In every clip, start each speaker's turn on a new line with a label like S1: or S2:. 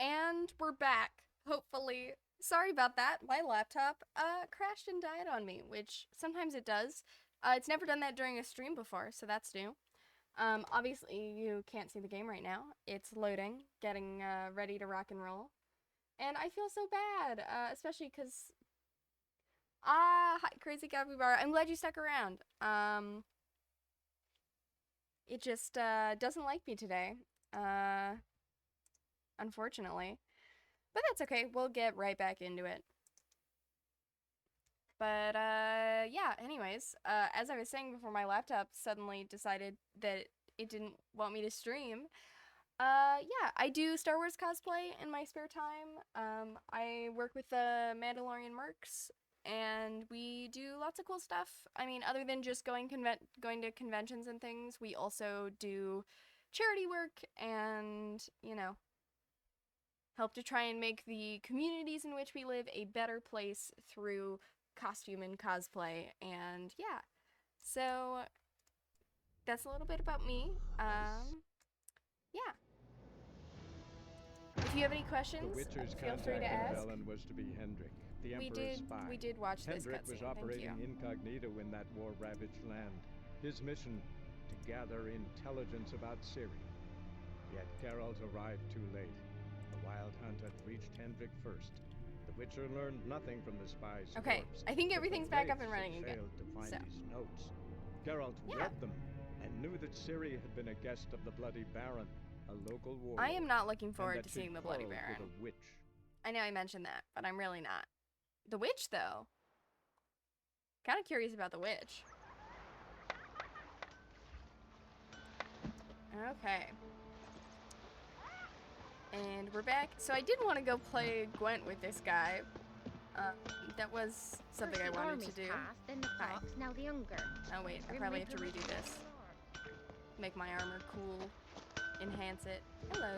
S1: And we're back, hopefully. Sorry about that. My laptop crashed and died on me, which sometimes it does. It's never done that during a stream before, so that's new. Obviously, you can't see the game right now. It's loading, getting ready to rock and roll. And I feel so bad, especially because... hi, Crazy Capybara. I'm glad you stuck around. It just doesn't like me today, unfortunately. But that's okay, we'll get right back into it. But, yeah, anyways, as I was saying before my laptop suddenly decided that it didn't want me to stream, yeah, I do Star Wars cosplay in my spare time. I work with the Mandalorian Mercs, and we do lots of cool stuff. I mean, other than just going to conventions and things, we also do charity work and, you know, help to try and make the communities in which we live a better place through costume and cosplay. And yeah, so that's a little bit about me. Yeah. If you have any questions,
S2: The Witcher's
S1: feel free to
S2: contact in
S1: ask.
S2: Velen was to be Hendrik, the Emperor's spy.
S1: We did watch this
S2: Hendrik
S1: cutscene.
S2: was operating incognito in that war-ravaged land. His mission, to gather intelligence about Ciri. Yet Geralt arrived too late. The Wild Hunt had reached Hendrik first. The Witcher learned nothing from the spy's
S1: Okay,
S2: corpse,
S1: I think
S2: but
S1: everything's
S2: the
S1: back up and
S2: Wraiths
S1: running
S2: had
S1: again.
S2: failed to find
S1: So.
S2: these notes. Geralt read them and knew that Ciri had been a guest of the Bloody Baron, a local warlord.
S1: I am not looking forward to seeing the Bloody Baron.
S2: With a witch.
S1: I know I mentioned that, but I'm really not. The witch, though. Kind of curious about the witch. Okay. And we're back. So I did want to go play Gwent with this guy. That was something I wanted to do.
S3: Then the fox, now the younger.
S1: Oh wait, I probably have to redo this. Make my armor cool. Enhance it. Hello.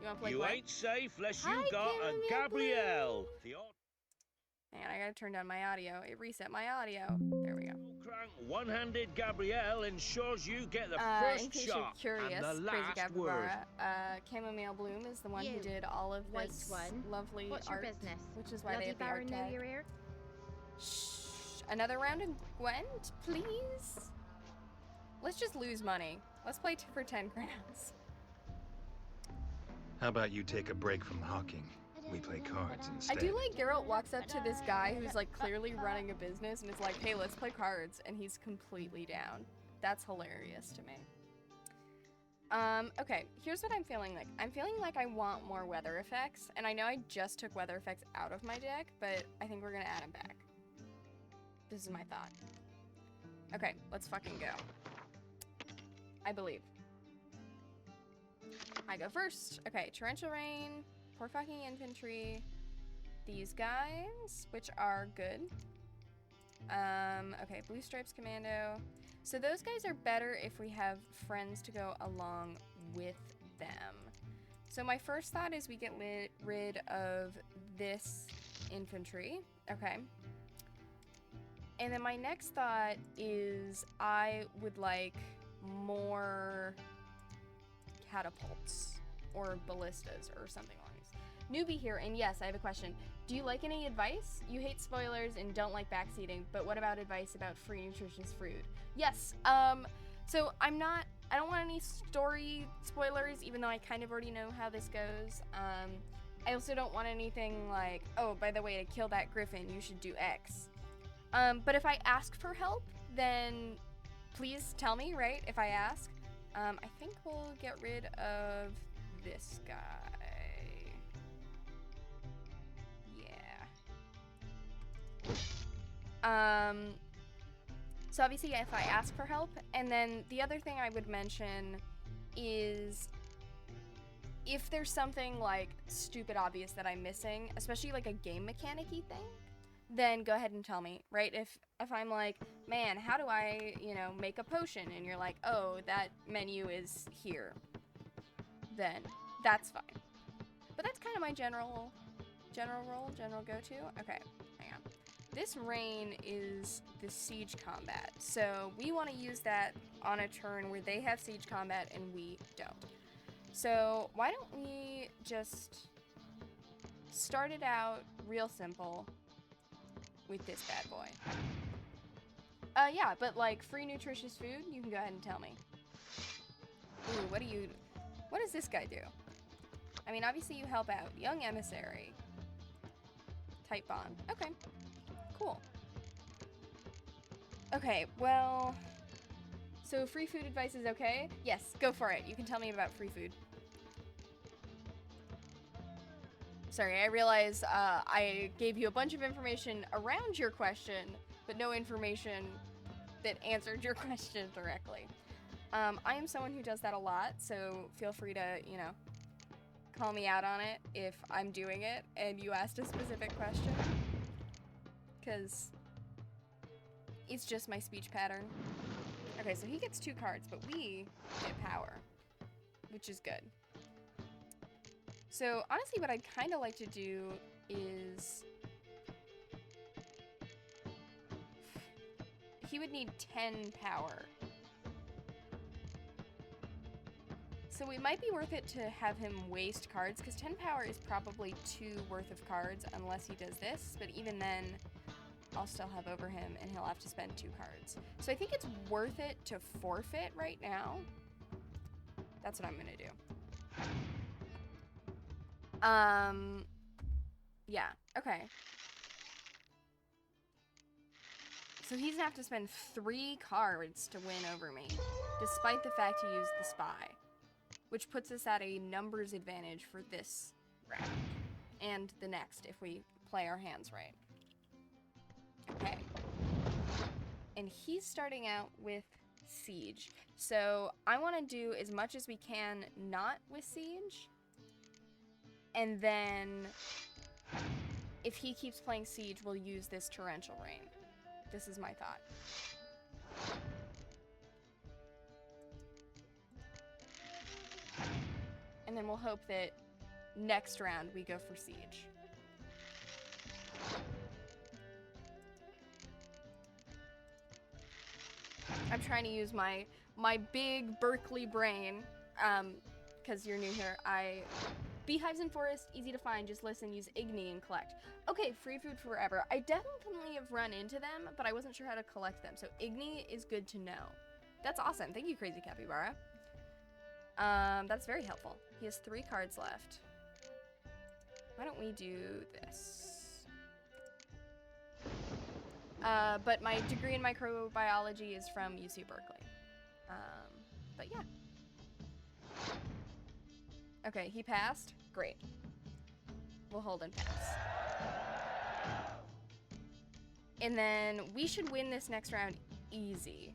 S1: You wanna play
S4: You
S1: Gwent?
S4: ain't safe unless you
S1: Hi,
S4: got a
S1: Gabrielle.
S4: Gabrielle. The old
S1: Man, I gotta turn down my audio. It reset my audio. There we go.
S4: crank one-handed Gabrielle ensures you get the
S1: In
S4: first
S1: case
S4: shot
S1: you're curious,
S4: and the
S1: Crazy
S4: last word.
S1: Capybara, Chamomile Bloom is the one who
S3: You,
S1: did all of
S3: white
S1: this
S3: one.
S1: lovely
S3: What's
S1: art,
S3: your business?
S1: which is why
S3: Bloody
S1: they have the art
S3: Baron know
S1: tag.
S3: you're here?
S1: Shh. Another round of Gwent, please? Let's just lose money. Let's play for 10 crowns.
S5: How about you take a break from hawking? We play cards instead.
S1: I do like Geralt walks up to this guy who's like clearly running a business and is like, hey, let's play cards, and he's completely down. That's hilarious to me. Okay, here's what I'm feeling like. I'm feeling like I want more weather effects, and I know I just took weather effects out of my deck, but I think we're gonna add them back. This is my thought. Okay, let's fucking go. I believe. I go first. Okay, Torrential Rain, poor fucking infantry, these guys, which are good. Okay, Blue Stripes Commando. So those guys are better if we have friends to go along with them. So my first thought is we get rid of this infantry. Okay. And then my next thought is I would like more catapults or ballistas or something along these. Newbie here, and yes, I have a question. Do you like any advice? You hate spoilers and don't like backseating, but what about advice about free nutritious fruit? Yes, so I don't want any story spoilers, even though I kind of already know how this goes. I also don't want anything like, oh, by the way, to kill that griffin, you should do X. But if I ask for help, then please tell me, right, if I ask. I think we'll get rid of this guy. Yeah. So obviously if I ask for help, and then the other thing I would mention is if there's something like stupid obvious that I'm missing, especially like a game mechanic-y thing, then go ahead and tell me, right? If I'm like, man, how do I, you know, make a potion? And you're like, oh, that menu is here. Then that's fine. But that's kind of my general go-to. Okay, hang on. This rain is the siege combat. So we want to use that on a turn where they have siege combat and we don't. So why don't we just started out real simple with this bad boy. Yeah, but like free nutritious food, you can go ahead and tell me. Ooh, what does this guy do? I mean, obviously you help out. Young emissary. Type bond. Okay, cool. Okay, well, so free food advice is okay? Yes, go for it. You can tell me about free food. Sorry, I realize I gave you a bunch of information around your question, but no information that answered your question directly. I am someone who does that a lot, so feel free to, you know, call me out on it if I'm doing it and you asked a specific question. Because it's just my speech pattern. Okay, so he gets 2 cards, but we get power, which is good. So honestly, what I'd kind of like to do is... he would need 10 power. So it might be worth it to have him waste cards, because 10 power is probably 2 worth of cards unless he does this, but even then, I'll still have over him and he'll have to spend 2 cards. So I think it's worth it to forfeit right now. That's what I'm gonna do. Yeah, okay. So he's gonna have to spend 3 cards to win over me, despite the fact he used the spy, which puts us at a numbers advantage for this round, and the next if we play our hands right. Okay. And he's starting out with siege. So I want to do as much as we can not with siege, and then if he keeps playing siege, we'll use this torrential rain. This is my thought. And then we'll hope that next round we go for siege. I'm trying to use my big Berkeley brain, because you're new here. Beehives in forest, easy to find, just listen, use Igni and collect. Okay, free food forever. I definitely have run into them, but I wasn't sure how to collect them, so Igni is good to know. That's awesome. Thank you, Crazy Capybara. That's very helpful. He has 3 cards left. Why don't we do this? But my degree in microbiology is from UC Berkeley. But yeah. Okay, he passed. Great. We'll hold and pass. And then we should win this next round easy.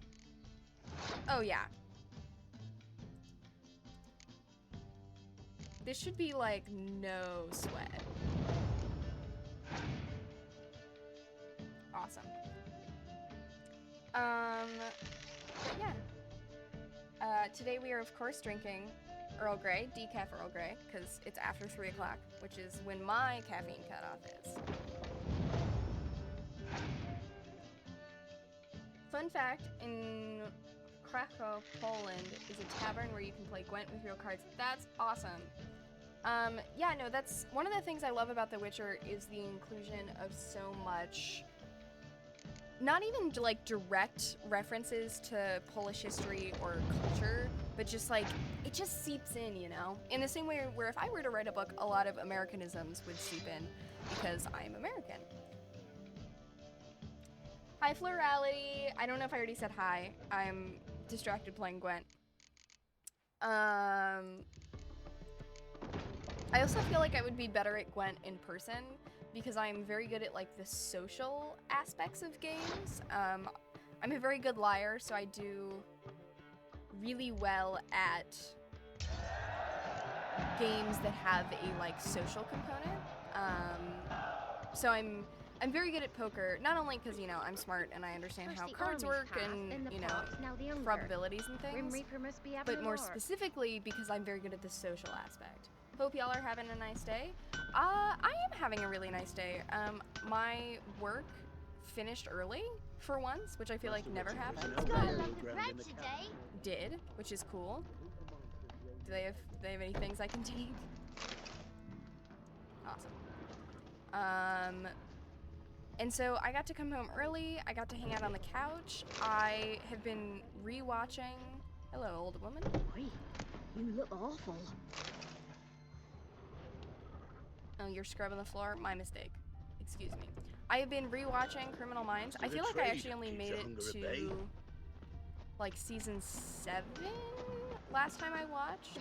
S1: Oh yeah. This should be like no sweat. Awesome. But yeah. Today we are of course drinking Earl Grey, decaf Earl Grey, because it's after 3 o'clock, which is when my caffeine cutoff is. Fun fact, in Krakow, Poland, is a tavern where you can play Gwent with real cards. That's awesome. Yeah, no, that's one of the things I love about The Witcher is the inclusion of so much, not even like direct references to Polish history or culture, but just like, it just seeps in, you know? In the same way where if I were to write a book, a lot of Americanisms would seep in because I'm American. Hi, Florality. I don't know if I already said hi. I'm distracted playing Gwent. I also feel like I would be better at Gwent in person because I'm very good at like the social aspects of games. I'm a very good liar, so I do really well at games that have a like social component. So I'm very good at poker, not only because, you know, I'm smart and I understand how cards work and, you know, probabilities and things, but more specifically because I'm very good at the social aspect. Hope y'all are having a nice day. I am having a really nice day. My work finished early for once, which I feel like never happens, but did, which is cool. Do they have any things I can take? Awesome. And so I got to come home early. I got to hang out on the couch. I have been rewatching. Hello, old woman.
S3: Oi, you look awful.
S1: Oh, you're scrubbing the floor? My mistake. Excuse me. I have been rewatching Criminal Minds. I feel like I actually only made it to like season 7 last time I watched.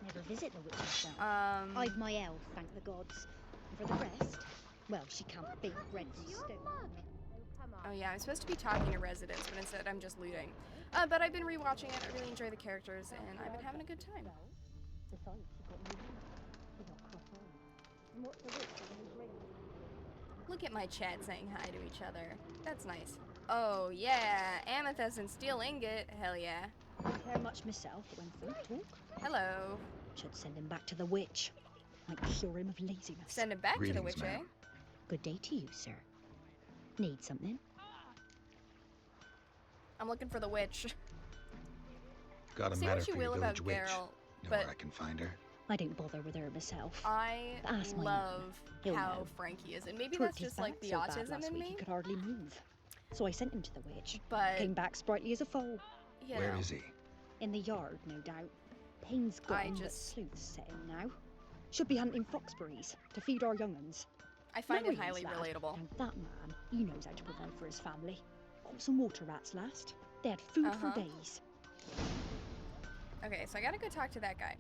S3: Never visit the witch's cell. I've my elf, thank the gods. And for the rest, well, she can't beat red from stone.
S1: Oh yeah, I'm supposed to be talking to residents, but instead I'm just looting. But I've been rewatching it. I really enjoy the characters, and I've been having a good time. Look at my chat saying hi to each other. That's nice. Oh yeah, amethyst and steel ingot. Hell yeah.
S3: Don't care much myself, but when folk talk,
S1: Hello.
S3: should send him back to the witch. Might cure him of laziness.
S1: Send him back to the
S5: Greetings,
S1: witch, eh?
S5: ma'am.
S3: Good day to you, sir. Need something?
S1: I'm looking for the witch.
S5: Got a
S1: Say
S5: matter
S1: what you
S5: for your
S1: will about
S5: village witch.
S1: Geralt,
S5: Know
S1: but
S5: where I can find her?
S3: I don't bother with her myself.
S1: I
S3: Ask my
S1: love
S3: He'll
S1: how
S3: know.
S1: Frankie is, and maybe
S3: Twerked
S1: that's
S3: his
S1: just like
S3: back
S1: the
S3: so bad
S1: autism
S3: last
S1: in
S3: week he
S1: me.
S3: could hardly move. So I sent him to the witch.
S1: But
S3: Came back sprightly as a foal.
S1: you
S5: Where
S1: know,
S5: is he?
S3: In the yard, no doubt. Pain's
S1: I
S3: gone, but
S1: just-
S3: sleuth's set in now. Should be hunting foxberries to feed our young'uns.
S1: I find it
S3: Marry
S1: highly
S3: his lad.
S1: relatable.
S3: Now that man, he knows how to provide for his family. Caught some water rats last. They had food for
S1: Uh-huh.
S3: days.
S1: Okay, so I gotta go talk to that guy.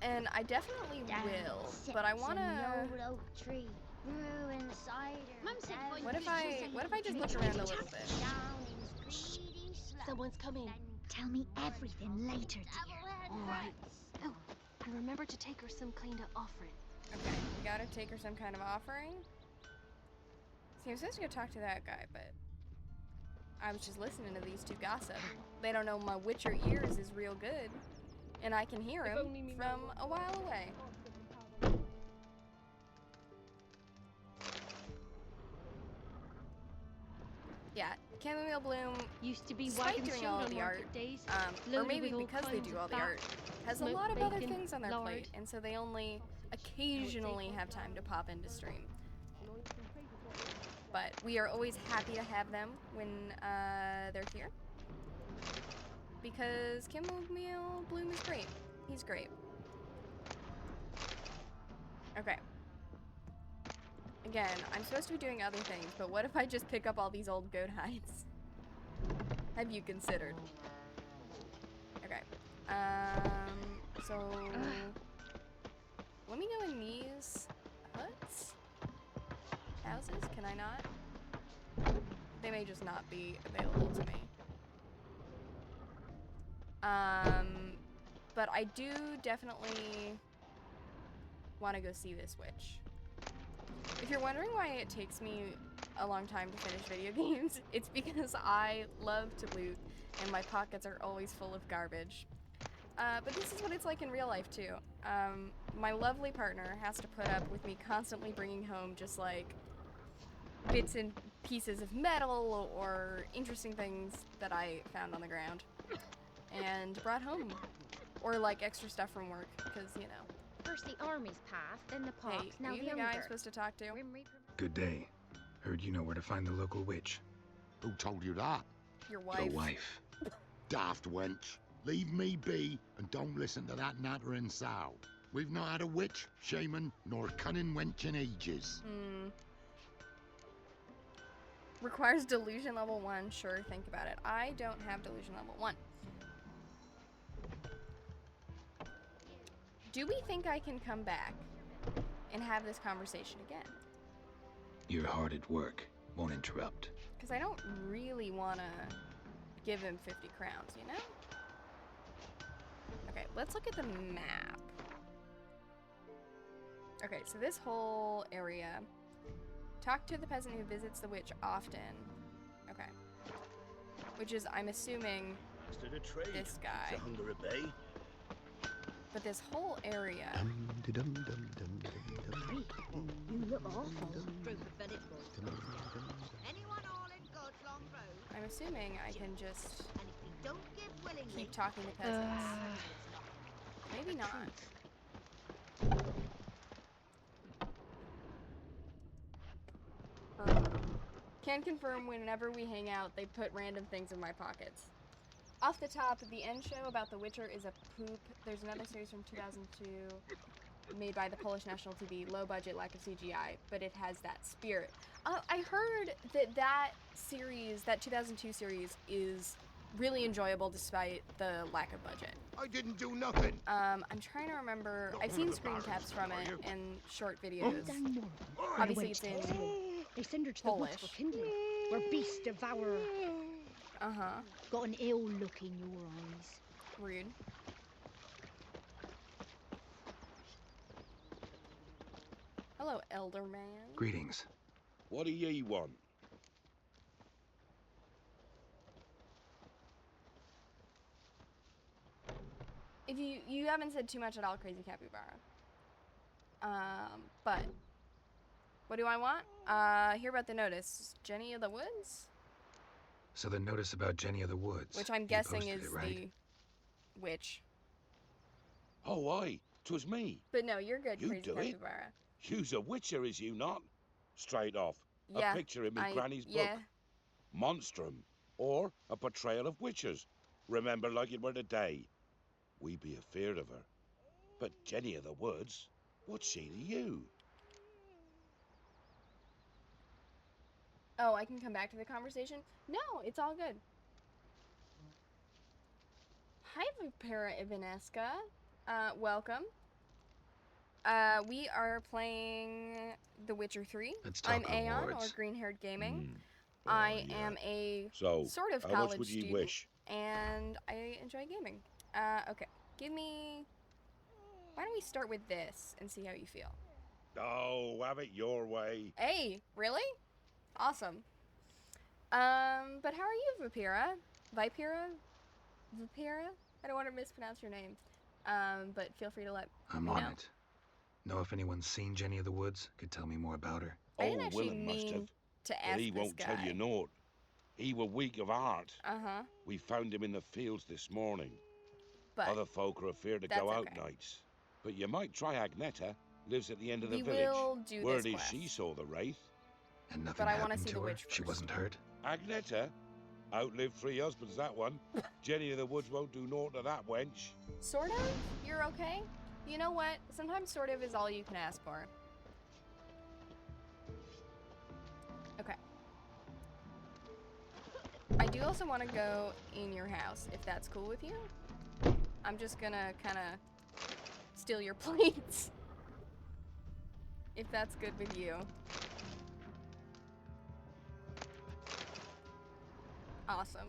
S1: And I definitely will, but I wanna... What if I just look around a little bit?
S6: Someone's coming.
S3: Tell me everything later, dear.
S6: All right. Oh, and remember to take her some kind of offering.
S1: Okay, we gotta take her some kind of offering. See, I'm supposed to go talk to that guy, but I was just listening to these two gossip. They don't know my Witcher ears is real good, and I can hear him from a while away. Yeah, chamomile bloom,
S6: Used to be
S1: despite
S6: wagon
S1: doing
S6: show
S1: all
S6: on
S1: of the art,
S6: market days.
S1: or
S6: loaded
S1: maybe
S6: with all
S1: because they
S6: kinds
S1: do
S6: of
S1: all the
S6: fat,
S1: art, has a
S6: smoked
S1: lot of other
S6: bacon,
S1: things on their
S6: lard.
S1: plate, and so they only occasionally have time to pop into stream. But we are always happy to have them when they're here, because chamomile bloom is great. He's great. Okay. Again, I'm supposed to be doing other things, but what if I just pick up all these old goat hides? Have you considered? Okay. So let me go in these huts? Houses? Can I not? They may just not be available to me. But I do definitely want to go see this witch. If you're wondering why it takes me a long time to finish video games, it's because I love to loot and my pockets are always full of garbage. But this is what it's like in real life too. My lovely partner has to put up with me constantly bringing home just like bits and pieces of metal or interesting things that I found on the ground and brought home. Or like extra stuff from work, because you know.
S3: First the army's path, then the pox,
S1: Hey,
S3: now
S1: are you
S3: the
S1: the guy I'm
S3: younger.
S1: supposed to talk to?
S5: Good day. Heard you know where to find the local witch.
S7: Who told you that?
S1: Your wife.
S5: Your wife.
S7: Daft wench. Leave me be and don't listen to that nattering sow. We've not had a witch, shaman, nor cunning wench in ages.
S1: Requires delusion level 1. Sure, think about it. I don't have delusion level 1. Do we think I can come back and have this conversation again?
S5: You're hard at work. Won't interrupt.
S1: Because I don't really want to give him 50 crowns, you know? Okay, let's look at the map. Okay, so this whole area. Talk to the peasant who visits the witch often. Okay. Which is, I'm assuming, this guy. But this whole area.
S3: You look awful.
S1: I'm assuming I can just keep talking to peasants. Maybe not. Can confirm whenever we hang out, they put random things in my pockets. Off the top, the end show about The Witcher is a poop. There's another series from 2002 made by the Polish National TV, low budget, lack of CGI, but it has that spirit. I heard that series, that 2002 series, is really enjoyable despite the lack of budget.
S7: I didn't do nothing.
S1: I'm trying to remember. I've seen screen caps from it and short videos. Obviously, it's in
S3: They send her to the woods
S1: Polish.
S3: for kindling, where beasts devour her.
S1: Uh-huh.
S3: Got an ill look in your eyes.
S1: Rude. Hello, elder man.
S5: Greetings.
S4: What do ye want?
S1: If you haven't said too much at all, Crazy Capybara. But what do I want? Hear about the notice. Jenny of the Woods?
S5: So the notice about Jenny of the Woods.
S1: Which I'm
S5: You
S1: guessing
S5: posted
S1: is
S5: it, right?
S1: the witch.
S4: Oh, aye, 'twas me.
S1: But no, you're good,
S4: You
S1: Crazy
S4: do it?
S1: Capybara.
S4: You's a witcher, is you not? Straight off.
S1: Yeah.
S4: A picture in me granny's
S1: yeah.
S4: book. Monstrum. Or a portrayal of witches. Remember like it were the day. We be afeard of her. But Jenny of the Woods, what's she to you?
S1: Oh, I can come back to the conversation? No, it's all good. Hi, Vipera Ivaneska. Welcome. We are playing The Witcher 3.
S5: Let's talk
S1: I'm Aeon, or
S5: rewards.
S1: GreenHairedGaming.
S4: Oh,
S1: I
S4: yeah.
S1: am a
S4: So,
S1: sort of
S4: how
S1: college
S4: much would ye
S1: student,
S4: wish?
S1: and I enjoy gaming. Okay. Give me... Why don't we start with this and see how you feel?
S4: Oh, have it your way.
S1: Hey, really? Awesome. But how are you, Vipera? Vipera? Vipera? I don't want to mispronounce your name. But feel free to let
S5: I'm
S1: me
S5: on
S1: know.
S5: it. Know if anyone's seen Jenny of the Woods? Could tell me more about her.
S1: I didn't
S4: Oh,
S1: actually
S4: Willem must
S1: mean
S4: have.
S1: to
S4: But
S1: ask
S4: he
S1: this
S4: won't
S1: guy.
S4: tell you naught. He were weak of heart.
S1: Uh-huh.
S4: We found him in the fields this morning.
S1: But
S4: Other folk are afeard to
S1: that's
S4: go out
S1: okay.
S4: nights. But you might try Agneta. Lives at the end of the
S1: we
S4: village.
S1: will do
S4: Word
S1: this
S4: is she
S1: quest.
S4: saw the wraith.
S5: And nothing
S1: But I wanna
S5: happened
S1: see
S5: to
S1: the
S5: her?
S1: witch
S5: She
S1: first.
S5: wasn't hurt?
S4: Agneta? Outlived 3 husbands, that one. Jenny of the Woods won't do naught to that wench.
S1: Sort of? You're okay? You know what? Sometimes sort of is all you can ask for. Okay. I do also want to go in your house, if that's cool with you. I'm just gonna kind of steal your plates. If that's good with you. Awesome.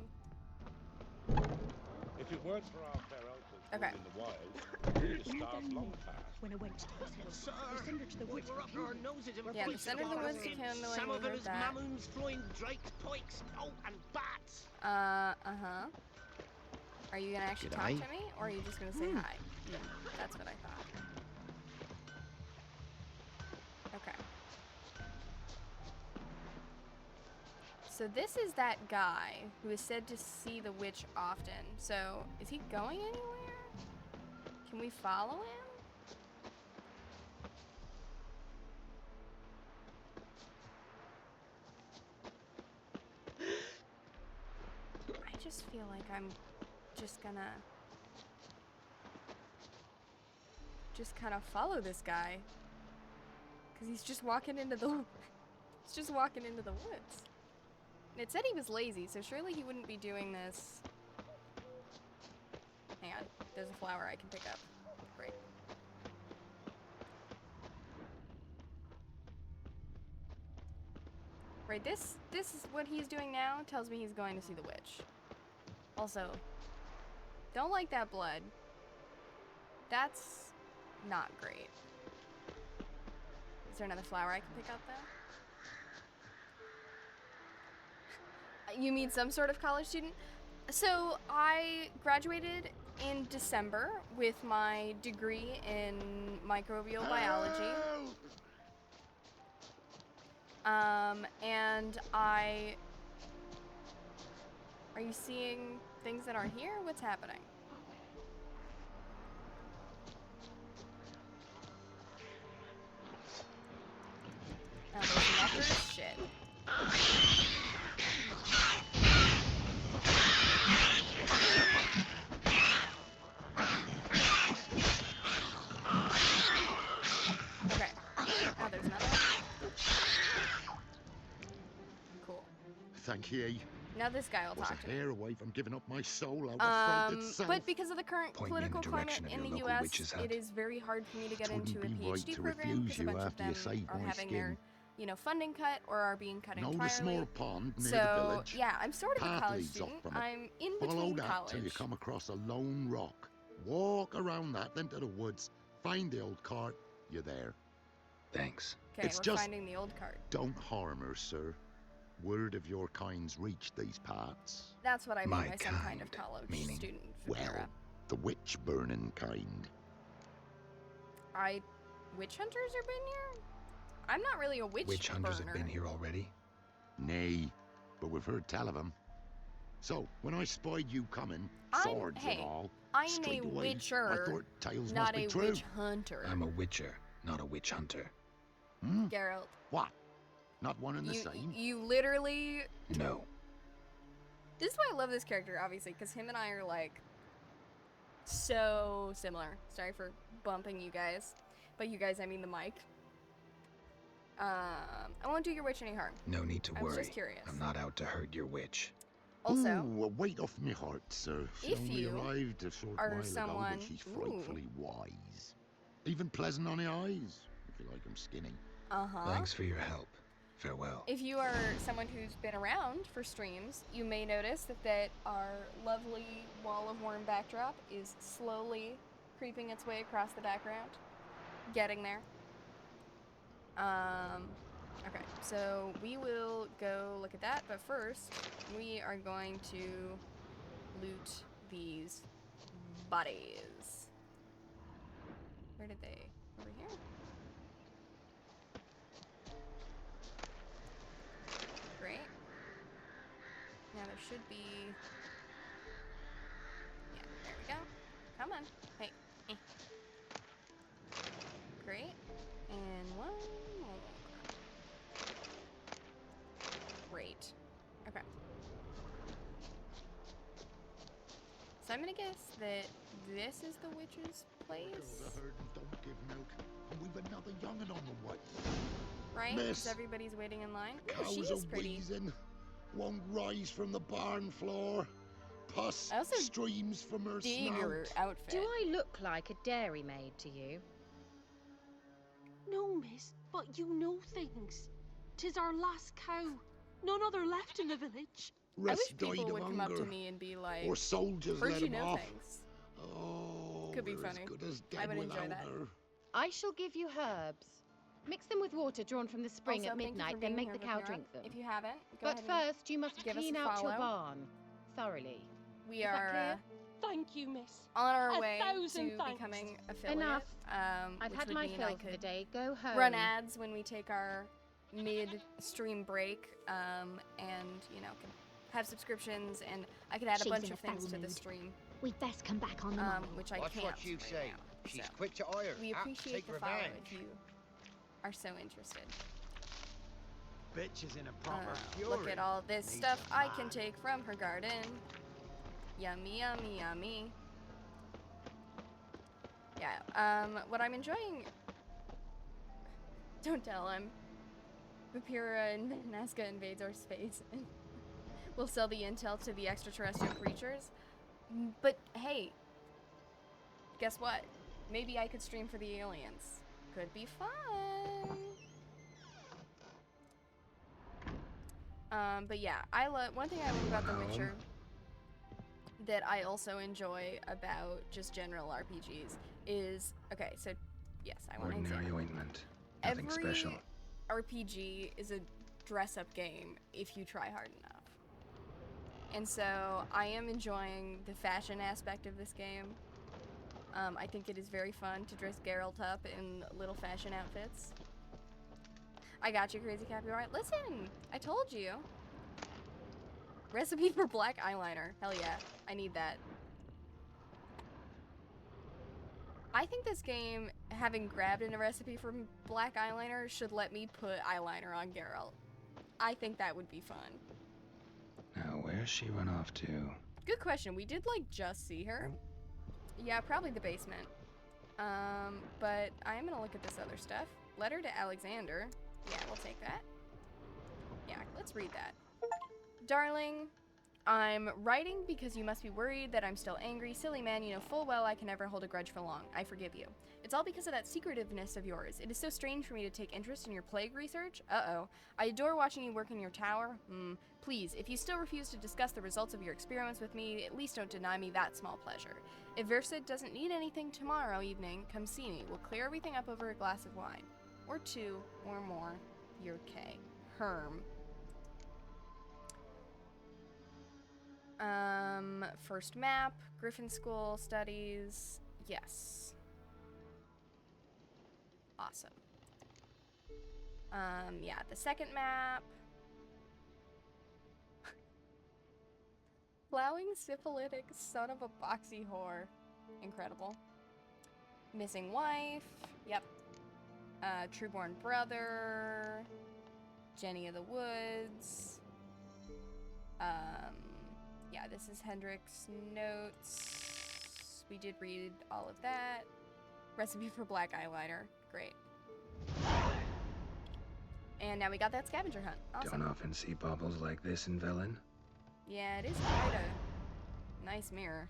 S4: If it weren't for our fair uncles
S1: Okay.
S4: in the wild, we'd have starved long past.
S3: When I went to the hospital, they send her to the woods for
S8: our
S3: kindling.
S8: noses and
S1: Yeah, the
S8: voices
S1: Senator
S8: of
S1: was
S8: asking.
S1: kindling,
S8: Some
S1: we
S8: of
S1: heard
S8: it is
S1: that.
S8: mamoons flying drakes, pikes, oh, and bats.
S1: Uh-huh. Are you gonna actually talk
S5: G'day.
S1: to me, or are you just gonna say hi? That's what I thought. Okay. So this is that guy who is said to see the witch often. So, is he going anywhere? Can we follow him? I just feel like I'm just gonna kind of follow this guy, cause he's just walking into the woods. And it said he was lazy, so surely he wouldn't be doing this. Hang on, there's a flower I can pick up. Great. Right, this is what he's doing now. Tells me he's going to see the witch. Also, don't like that blood. That's not great. Is there another flower I can pick up though? You mean some sort of college student? So I graduated in December with my degree in microbial biology. And are you seeing things that aren't here? What's happening? Oh, there's nectar? Shit.
S7: thank ye.
S1: Now this guy will
S7: Was
S1: talk
S7: a
S1: to me.
S7: hair away from giving up my soul out of fright itself.
S1: But because of the current
S5: Point me in the
S1: political climate
S5: direction of
S1: in
S5: your
S1: the
S5: local
S1: U.S.,
S5: witch's hut.
S1: it is very hard for me to get
S7: Twouldn't
S1: into a
S7: be right
S1: PhD
S7: to
S1: program
S7: refuse
S1: because a
S7: you
S1: bunch of
S7: after you
S1: them
S7: saved
S1: are
S7: my
S1: having their,
S7: skin.
S1: funding cut or are being cut
S7: Know the
S1: entirely.
S7: small pond near the
S1: So
S7: village?
S1: yeah, I'm sort of a
S7: Path
S1: college
S7: leads up
S1: student.
S7: from it.
S1: I'm in
S7: Follow
S1: between
S7: that
S1: college.
S7: till you come across a lone rock. Walk around that, then to the woods. Find the old cart. You're there.
S5: Thanks.
S1: Okay,
S7: It's
S1: we're
S7: just-
S1: finding the old cart.
S7: Don't harm her, sir. Word of your kind's reached these parts.
S1: That's what I mean
S5: My
S1: by some kind of
S5: kind,
S1: college
S5: meaning?
S1: student.
S7: Well,
S1: Era.
S7: the witch-burning kind.
S1: Witch hunters are been here? I'm not really a witch
S5: Hunters
S1: burner.
S5: have been here already?
S7: Nay, but we've heard tell of 'em. So, when I spied you coming,
S1: I'm-
S7: swords
S1: hey,
S7: and all,
S1: I'm
S7: straight
S1: a
S7: away, I
S1: witcher,
S7: thought tales
S1: not
S7: must be
S1: a
S7: true.
S1: witch hunter.
S5: I'm a witcher, not a witch hunter.
S7: Hmm?
S1: Geralt,
S7: What? Not one and the
S1: you,
S7: same?
S1: you literally...
S5: No.
S1: This is why I love this character, obviously, because him and I are, like, so similar. Sorry for bumping you guys. But you guys, I mean the mic. I won't do your witch any harm.
S5: No need to
S1: I was
S5: worry.
S1: just curious.
S5: I'm not out to hurt your witch.
S1: Also,
S7: Ooh, a weight off me heart, sir. She
S1: if
S7: only
S1: you
S7: arrived a short
S1: are
S7: while ago,
S1: someone-
S7: but she's
S1: ooh.
S7: frightfully wise. Even pleasant on the eyes, if you like 'em skinny.
S5: Thanks for your help. Farewell.
S1: If you are someone who's been around for streams, you may notice that our lovely Wall of Worm backdrop is slowly creeping its way across the background. Getting there. Okay, so we will go look at that, but first, we are going to loot these bodies. Where did they? Over here? Great. Now there should be... Yeah, there we go. Come on. Hey. Eh. Great. And one more. Great. Okay. So I'm gonna guess that this is the witch's place,
S7: The herd don't give milk, and we've another young'un on the way.
S1: right?
S7: Miss.
S1: Because everybody's waiting in line. Oh,
S7: Cows
S1: she
S7: are
S1: is pretty.
S7: wheezing, won't rise from the barn floor. Pus
S1: I also
S7: streams from her
S1: Dig
S7: snout.
S1: her outfit.
S3: Do I look like a dairymaid to you?
S6: No, miss, but you know things. 'Tis our last cow. None other left in the village.
S1: I wish
S7: Rest
S1: people
S7: died of
S1: would come up to
S7: hunger,
S1: me and be like,
S7: or soldiers
S1: "Heard
S7: let
S1: you
S7: 'em
S1: know
S7: off.
S1: things."
S7: Oh,
S1: Could be
S7: we're
S1: funny.
S7: as good as
S1: I
S7: dead
S1: would enjoy
S7: without
S1: that.
S7: her.
S3: I shall give you herbs. Mix them with water drawn from the spring
S1: Also,
S3: at
S1: thank you
S3: midnight,
S1: for
S3: then
S1: being
S3: make the
S1: here
S3: cow
S1: with
S3: drink
S1: Nora.
S3: them.
S1: If you haven't, go
S3: But
S1: ahead and
S3: first, you must
S1: give us
S3: clean
S1: a
S3: out your
S1: follow.
S3: barn thoroughly.
S1: we
S3: Is that
S1: are
S3: clear?
S6: Thank you, miss.
S1: on our
S6: A
S1: way
S6: thousand
S1: to
S6: thanks.
S1: becoming affiliate.
S3: Enough. I've
S1: which
S3: had
S1: would
S3: my
S1: mean
S3: fill
S1: I
S3: for the
S1: could
S3: day. Go home.
S1: run ads when we take our mid-stream break, and can have subscriptions, and I could add a
S9: She's
S1: bunch
S9: in
S1: of
S9: a
S1: things
S9: foul
S1: to the
S9: mood.
S1: stream,
S9: We'd best come back on the morrow.
S1: which I
S8: Watch
S1: can't
S8: what you
S1: right
S8: say.
S1: now.
S8: She's
S1: So
S8: quick to ire.
S1: we
S8: apt to
S1: appreciate
S8: take
S1: the follow
S8: revenge.
S1: if you are so interested.
S8: Bitch is in a proper fury.
S1: Look at all this
S8: Needs
S1: stuff
S8: a
S1: I can
S8: man.
S1: take from her garden. Yummy, yummy, yummy. Yeah, what I'm enjoying... Don't tell him. Vapira and Nazca invades our space. And we'll sell the intel to the extraterrestrial creatures. But, hey. Guess what? Maybe I could stream for the aliens. Could be fun. But yeah, one thing I love about The Witcher that I also enjoy about just general RPGs is, okay, so yes, I want to
S5: Ordinary
S1: examine.
S5: ointment. Nothing
S1: Every
S5: special.
S1: RPG is a dress-up game if you try hard enough. And so I am enjoying the fashion aspect of this game. I think it is very fun to dress Geralt up in little fashion outfits. I got you, Crazy Copyright. Listen, I told you. Recipe for black eyeliner. Hell yeah, I need that. I think this game, having grabbed in a recipe for black eyeliner, should let me put eyeliner on Geralt. I think that would be fun.
S5: Now, where's she run off to?
S1: Good question. We did, like, just see her. Yeah, probably the basement. But I am gonna look at this other stuff. Letter to Alexander. Yeah, we'll take that. Yeah, let's read that. Darling, I'm writing because you must be worried that I'm still angry. Silly man, you know full well I can never hold a grudge for long. I forgive you. It's all because of that secretiveness of yours. It is so strange for me to take interest in your plague research. Uh-oh. I adore watching you work in your tower. Please, if you still refuse to discuss the results of your experiments with me, at least don't deny me that small pleasure. If Versid doesn't need anything tomorrow evening, come see me. We'll clear everything up over a glass of wine. Or two, or more. You're K. Herm. First map, Griffin School studies, yes. Awesome. Yeah, the second map. Plowing syphilitic son of a boxy whore. Incredible. Missing wife, yep. Trueborn brother. Jenny of the Woods. Yeah, this is Hendrik's notes. We did read all of that. Recipe for black eyeliner. Great. And now we got that scavenger hunt. Awesome.
S5: Don't often see baubles like this in Velen.
S1: Yeah, it is quite a nice mirror.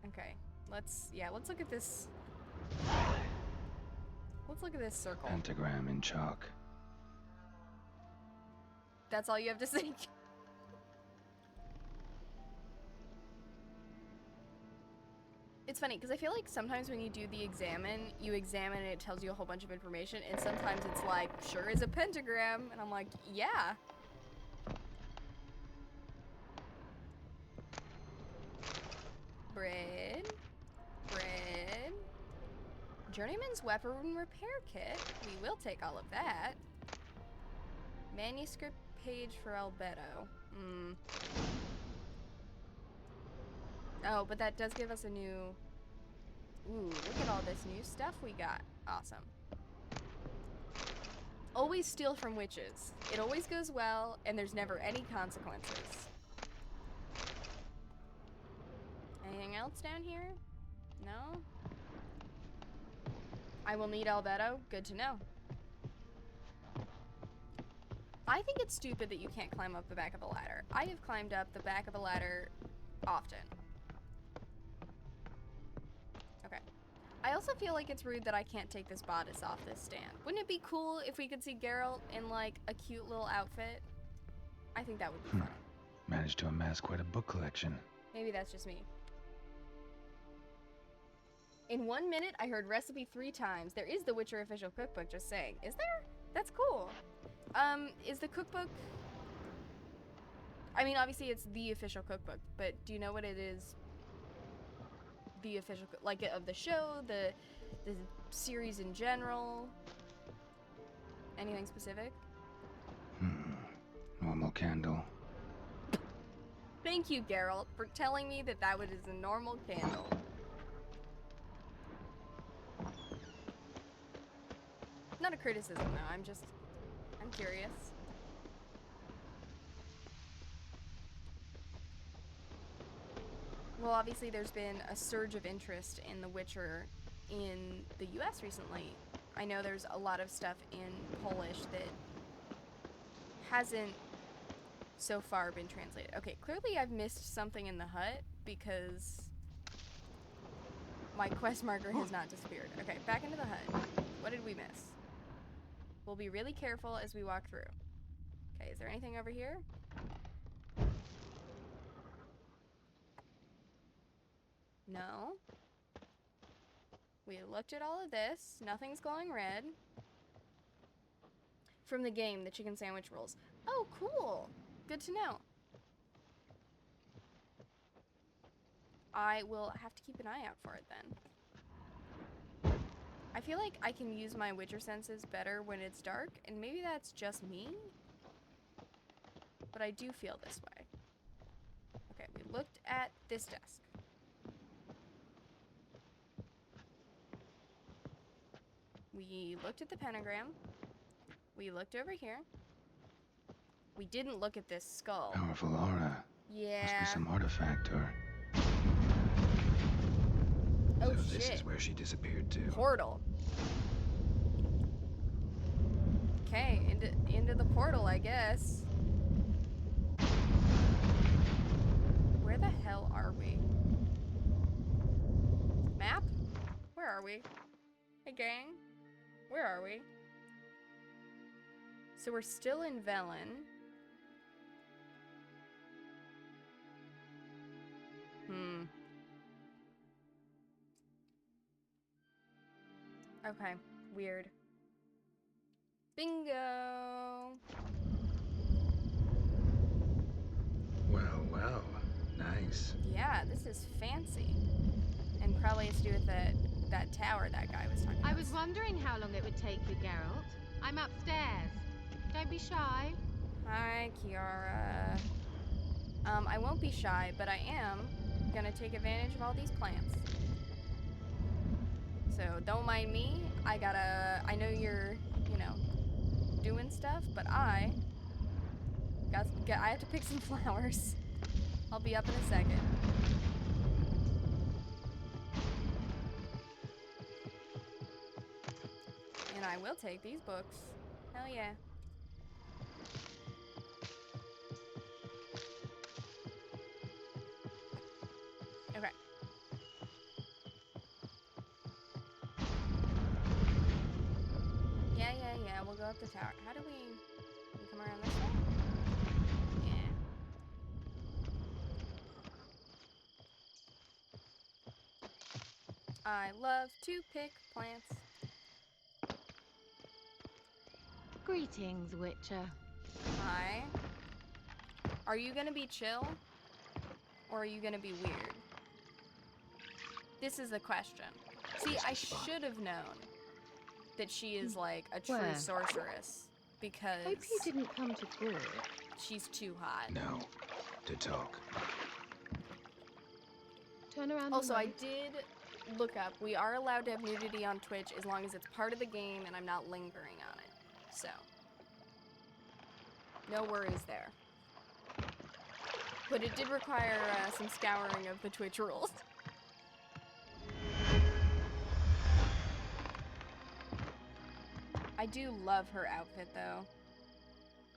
S1: Okay, let's look at this. Let's look at this circle.
S5: Pentagram in chalk.
S1: That's all you have to say? It's funny, because I feel like sometimes when you do the you examine and it tells you a whole bunch of information, and sometimes it's like, sure is a pentagram, and I'm like, yeah. Bread. Journeyman's weapon repair kit. We will take all of that. Manuscript page for Albedo. Oh, but that does give us a new... Ooh, look at all this new stuff we got. Awesome. Always steal from witches. It always goes well, and there's never any consequences. Anything else down here? No? I will need Albedo. Good to know. I think it's stupid that you can't climb up the back of a ladder. I have climbed up the back of a ladder often. Okay. I also feel like it's rude that I can't take this bodice off this stand. Wouldn't it be cool if we could see Geralt in, like, a cute little outfit? I think that would be fun.
S5: Managed to amass quite a book collection.
S1: Maybe that's just me. In 1 minute, I heard recipe 3 times. There is the Witcher official cookbook, just saying. Is there? That's cool. Is the cookbook... I mean, obviously it's the official cookbook, but do you know what it is? The official, like, of the show, the series in general? Anything specific?
S5: Normal candle.
S1: Thank you, Geralt, for telling me that that is a normal candle. Not a criticism, though. I'm curious. Well, obviously there's been a surge of interest in The Witcher in the US recently. I know there's a lot of stuff in Polish that hasn't so far been translated. Okay, clearly I've missed something in the hut because my quest marker has not disappeared. Okay, back into the hut. What did we miss? We'll be really careful as we walk through. Okay, is there anything over here? No. We looked at all of this. Nothing's glowing red. From the game, the chicken sandwich rolls. Oh, cool. Good to know. I will have to keep an eye out for it then. I feel like I can use my Witcher senses better when it's dark, and maybe that's just me, but I do feel this way. Okay, we looked at this desk. We looked at the pentagram. We looked over here. We didn't look at this skull.
S5: Powerful aura.
S1: Yeah.
S5: Must be some artifact or...
S1: Oh,
S5: so
S1: shit.
S5: This is where she disappeared to.
S1: Portal. Okay, into the portal, I guess. are we? Map? Where are we? Hey, gang. Where are we? So we're still in Velen. Okay, weird. Bingo!
S5: Well, well. Nice.
S1: Yeah, this is fancy. And probably has to do with that tower that guy was talking about.
S10: I was wondering how long it would take you, Geralt. I'm upstairs. Don't be shy.
S1: Hi, Kiara. I won't be shy, but I am gonna take advantage of all these plants. So don't mind me. I know you're, doing stuff, but I have to pick some flowers. I'll be up in a second. And I will take these books. Hell yeah. Okay. Yeah, we'll go up the tower. How do we come around this way? Yeah. I love to pick plants.
S10: Greetings, Witcher.
S1: Hi. Are you gonna be chill? Or are you gonna be weird? This is the question. See, I should have known that she is like a true sorceress because
S10: Hope you didn't come to court.
S1: she's too hot.
S5: No. To talk.
S10: Turn around.
S1: Also, I did look up. We are allowed to have nudity on Twitch as long as it's part of the game and I'm not lingering on it. So, no worries there. But it did require some scouring of the Twitch rules. I do love her outfit, though.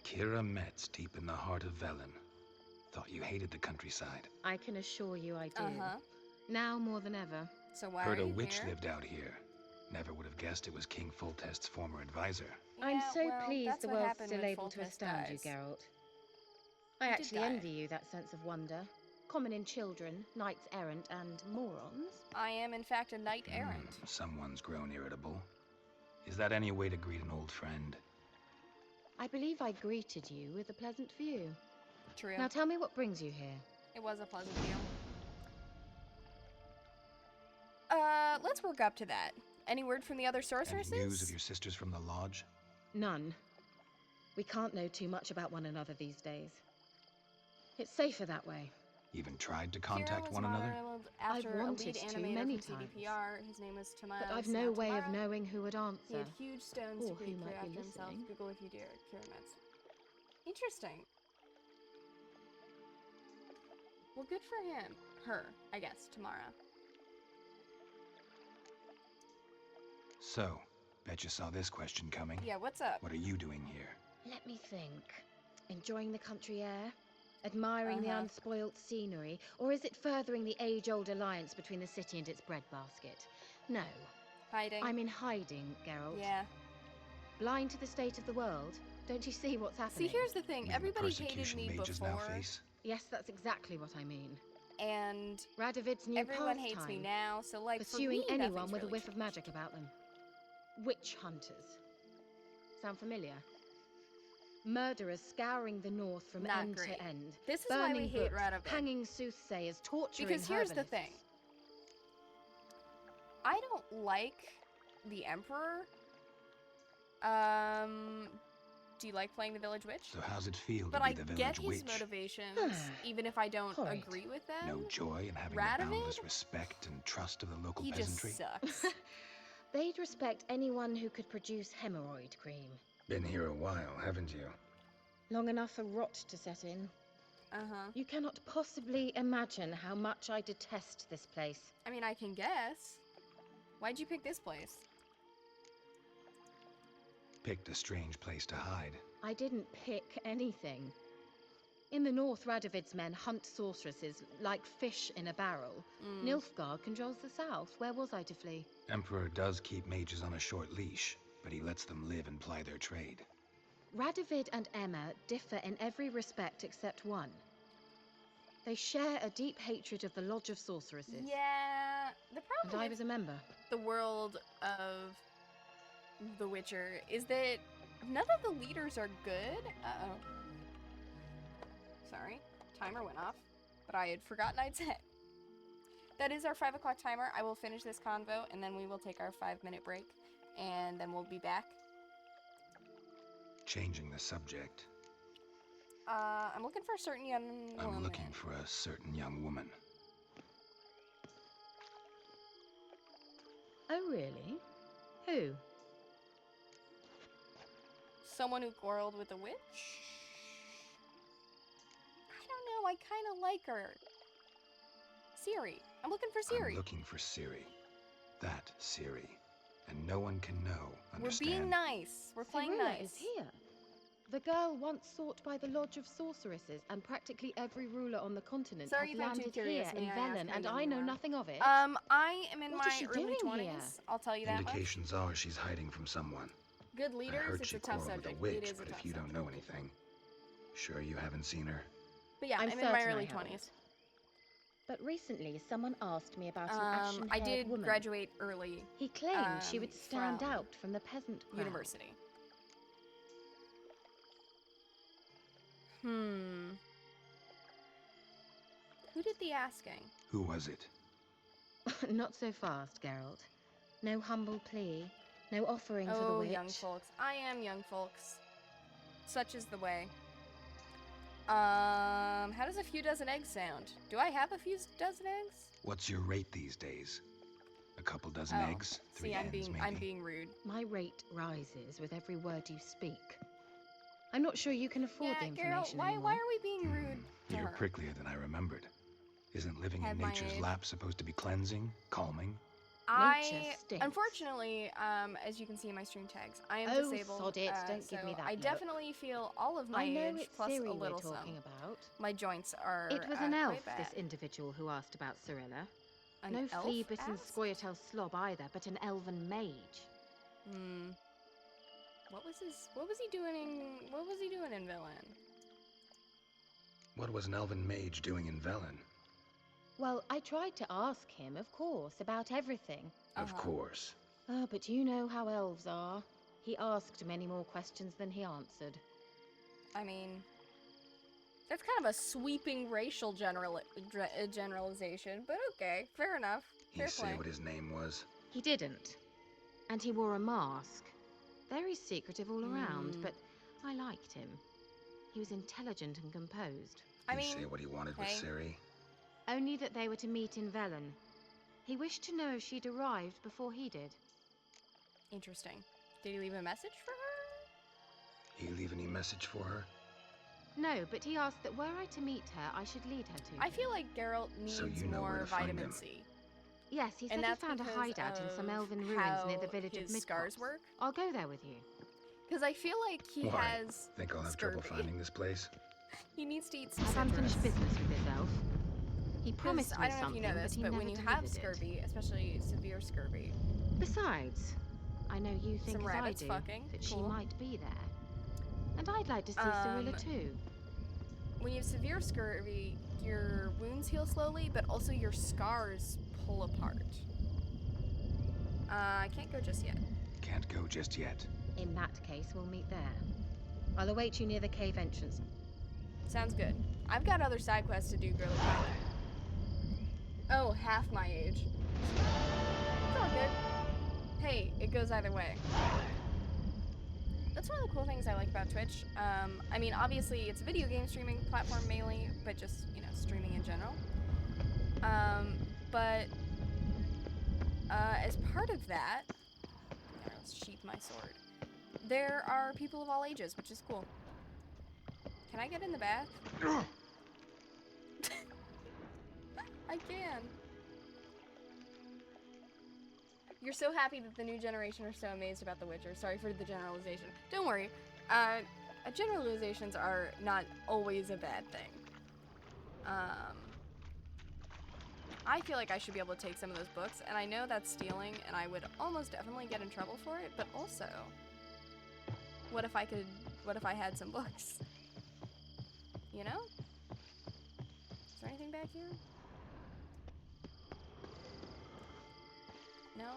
S5: Kira Metz, deep in the heart of Velen. Thought you hated the countryside.
S10: I can assure you I do.
S1: Uh-huh.
S10: Now more than ever.
S1: So why
S5: Heard
S1: are
S5: a
S1: you
S5: witch
S1: here?
S5: lived out here. Never would have guessed it was King Foltest's former advisor.
S10: I'm
S1: Yeah,
S10: so
S1: well,
S10: pleased
S1: that's
S10: the
S1: what
S10: world's
S1: happened
S10: still
S1: when
S10: able to
S1: Foltest
S10: withstand you,
S1: dies.
S10: Geralt. I
S1: He did
S10: actually
S1: die.
S10: envy you that sense of wonder. Common in children, knights errant, and morons.
S1: I am, in fact, a knight errant.
S5: Someone's grown irritable. Is that any way to greet an old friend?
S10: I believe I greeted you with a pleasant view.
S1: True.
S10: Now tell me what brings you here.
S1: It was a pleasant view. Let's work up to that. Any word from the other sorceresses?
S5: Any news of your sisters from the lodge?
S10: None. We can't know too much about one another these days. It's safer that way.
S5: Even tried to
S1: Kira
S5: contact
S1: was
S5: one another?
S1: modeled after
S10: I've
S1: a
S10: wanted
S1: lead
S10: to
S1: animator
S10: many
S1: from
S10: times.
S1: CDPR. His name was Tomas.
S10: But I've no way of knowing who would
S1: He
S10: answer.
S1: had huge stones
S10: Or
S1: to
S10: who
S1: create
S10: might
S1: Kira
S10: be
S1: after himself.
S10: listening.
S1: Google if you dare. Kira Metz. Interesting. Well, good for him. Her, I guess, Tamara.
S5: So, bet you saw this question coming.
S1: Yeah, what's up?
S5: What are you doing here?
S10: Let me think. Enjoying the country air? Admiring the unspoilt scenery? Or is it furthering the age-old alliance between the city and its breadbasket? No.
S1: Hiding.
S10: I'm in hiding, Geralt.
S1: Yeah.
S10: Blind to the state of the world? Don't you see what's happening?
S1: See, here's the thing.
S5: Mean
S1: Everybody
S5: the
S1: hated
S5: persecution
S1: me
S5: mages
S1: before,
S5: now face?
S10: Yes, that's exactly what I mean.
S1: and
S10: Radovid's new
S1: everyone
S10: pastime.
S1: hates me now. So, like,
S10: Pursuing
S1: for me,
S10: anyone
S1: nothing's
S10: with a
S1: really
S10: whiff of
S1: changed.
S10: magic about them. Witch hunters. Sound familiar? Murderers scouring the north from
S1: Not
S10: end
S1: great.
S10: to end.
S1: This is why we
S10: Burning
S1: hate
S10: books,
S1: Radovid.
S10: hanging soothsayers, torturing
S1: Because here's the
S10: herbalists.
S1: thing. I don't like the Emperor. Do you like playing the Village Witch?
S5: So how's it feel
S1: But
S5: to be
S1: I
S5: the
S1: get
S5: village
S1: his
S5: witch?
S1: motivations, even if I don't
S10: Horrid.
S1: agree with them.
S5: No joy in having
S1: Radovid?
S5: the boundless respect and trust of the local
S1: He just
S5: peasantry?
S1: sucks.
S10: They'd respect anyone who could produce hemorrhoid cream.
S5: Been here a while, haven't you?
S10: Long enough for rot to set in.
S1: Uh-huh.
S10: You cannot possibly imagine how much I detest this place.
S1: I mean, I can guess. Why'd you pick this place?
S5: Picked a strange place to hide.
S10: I didn't pick anything. In the north, Radovid's men hunt sorceresses like fish in a barrel. Nilfgaard controls the south. Where was I to flee?
S5: Emperor does keep mages on a short leash, but he lets them live and ply their trade.
S10: Radovid and Emma differ in every respect except one. They share a deep hatred of the Lodge of Sorceresses.
S1: Yeah, the
S10: And
S1: problem
S10: I
S1: with
S10: was a member.
S1: the world of The Witcher is that none of the leaders are good. Uh-oh. Sorry, timer went off, but I had forgotten I'd set. That is our 5 o'clock timer. I will finish this convo, and then we will take our 5-minute break, and then we'll be back.
S5: Changing the subject.
S1: I'm looking for a certain young woman.
S5: I'm looking for a certain young woman.
S10: Oh, really? Who?
S1: Someone who quarreled with a witch? I don't know, I kind of like her. Ciri. I'm looking for Ciri.
S5: I'm looking for Ciri. That Ciri. And no one can know, understand?
S1: We're being nice. We're playing
S10: Cirilla
S1: nice.
S10: is here. The girl once sought by the Lodge of Sorceresses, and practically every ruler on the continent
S1: Sorry
S10: has
S1: if I'm too
S10: landed
S1: curious.
S10: here
S1: May
S10: in
S1: I ask
S10: Velen,
S1: how
S10: and
S1: young
S10: I
S1: you
S10: know
S1: are?
S10: nothing of it.
S1: I am in
S10: What is
S1: my
S10: she
S1: early
S10: doing
S1: 20s.
S10: here?
S1: I'll tell you that much.
S5: Indications are she's hiding from someone.
S1: Good
S5: I
S1: leaders,
S5: heard
S1: it's
S5: she
S1: a tough
S5: quarreled with
S1: subject.
S5: a witch,
S1: It is
S5: but
S1: a
S5: if
S1: tough
S5: you don't
S1: subject.
S5: know anything, sure you haven't seen her?
S1: But yeah,
S10: I'm
S1: I'm in my
S10: certain I
S1: early
S10: haven't.
S1: 20s.
S10: But recently, someone asked me about an ashen-haired
S1: I did
S10: woman.
S1: graduate early.
S10: He claimed she would stand
S1: from
S10: out from the peasant crowd.
S1: University. Who did the asking?
S5: Who was it?
S10: Not so fast, Geralt. No humble plea, no offering for the
S1: Oh,
S10: witch.
S1: young folks. I am young folks. Such is the way. How does a few dozen eggs sound? Do I have a few dozen eggs?
S5: What's your rate these days? A couple dozen
S1: Oh,
S5: eggs? 3
S1: see,
S5: hens, maybe?
S1: I'm being rude.
S10: My rate rises with every word you speak. I'm not sure you can afford the
S1: Yeah,
S10: information
S1: Geralt, why
S10: anymore.
S1: are we being rude to
S5: You're
S1: her?
S5: pricklier than I remembered. Isn't living
S1: At
S5: in
S1: my
S5: nature's
S1: age.
S5: lap supposed to be cleansing, calming?
S10: Nature stinks.
S1: Unfortunately, as you can see in my stream tags, I am
S10: Oh,
S1: disabled.
S10: sod it, don't give
S1: so
S10: me that
S1: I
S10: look.
S1: definitely feel all of my
S10: I know
S1: age
S10: it's
S1: plus
S10: Ciri
S1: a
S10: we're
S1: little
S10: talking
S1: some.
S10: about.
S1: My joints are
S10: It was an elf,
S1: quite bad.
S10: this individual who asked about Cirilla.
S1: An
S10: No
S1: elf
S10: flea-bitten
S1: asked?
S10: Scoia'tael slob either, but an elven mage.
S1: What was he doing in Velen?
S5: What was an elven mage doing in Velen?
S10: Well, I tried to ask him, of course, about everything.
S5: Of course.
S10: Ah, but you know how elves are. He asked many more questions than he answered.
S1: I mean, that's kind of a sweeping racial generalization, but okay, fair enough.
S5: He
S1: Fair
S5: say
S1: play.
S5: what his name was?
S10: He didn't. And he wore a mask. Very secretive all around, but I liked him. He was intelligent and composed.
S1: I
S5: He
S1: mean,
S5: say what he wanted with
S1: hey.
S5: Ciri?
S10: Only that they were to meet in Velen. He wished to know if she'd arrived before he did.
S1: Interesting. Did he leave a message for her?
S5: He leave any message for her?
S10: No, but he asked that were I to meet her, I should lead her to
S1: I
S10: him.
S1: feel like Geralt needs
S5: So you know where
S1: more
S5: to find
S1: vitamin
S5: him.
S1: C.
S10: Yes, he said
S1: And
S10: he
S1: that's
S10: found a
S1: because
S10: hideout in some
S1: of
S10: elven ruins near the
S1: how
S10: village of
S1: his
S10: Midcroft.
S1: scars work.
S10: I'll go there with you.
S1: Because I feel like he
S5: Why?
S1: has
S5: Think I'll have trouble
S1: scurvy.
S5: finding this place?
S1: He needs to eat some
S10: I've unfinished
S1: citrus.
S10: business with this elf. He
S1: 'Cause
S10: promised me
S1: I don't know if
S10: something,
S1: you know this,
S10: but he
S1: but
S10: never
S1: when you have
S10: delivered it.
S1: scurvy, especially severe scurvy,
S10: Besides, I know you think
S1: Some
S10: as I
S1: rabbits
S10: do
S1: fucking,
S10: that she
S1: cool.
S10: might be there. And I'd like to see Cirilla too.
S1: when you have severe scurvy, your wounds heal slowly, but also your scars pull apart. I can't go just yet.
S5: Can't go just yet.
S10: In that case, we'll meet there. I'll await you near the cave entrance.
S1: Sounds good. I've got other side quests to do, girly pie. Oh, half my age. It's all good. Hey, it goes either way. That's one of the cool things I like about Twitch. I mean, obviously, it's a video game streaming platform mainly, but just, you know, streaming in general. But as part of that, here, let's sheath my sword. There are people of all ages, which is cool. Can I get in the bath? I can. You're so happy that the new generation are so amazed about The Witcher. Sorry for the generalization. Don't worry. generalizations are not always a bad thing. I feel like I should be able to take some of those books, and I know that's stealing, and I would almost definitely get in trouble for it, but also, what if I had some books? You know? Is there anything back here? No?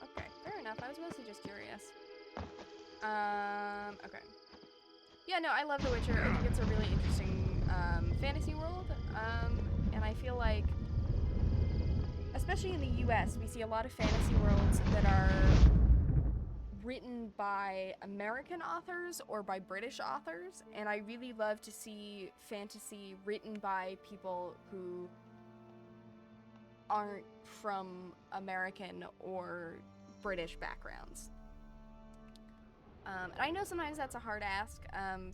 S1: Okay, fair enough. I was mostly just curious. Okay. Yeah, no, I love The Witcher. I think it's a really interesting, fantasy world, and I feel like, especially in the US, we see a lot of fantasy worlds that are written by American authors or by British authors, and I really love to see fantasy written by people who aren't from American or British backgrounds. And I know sometimes that's a hard ask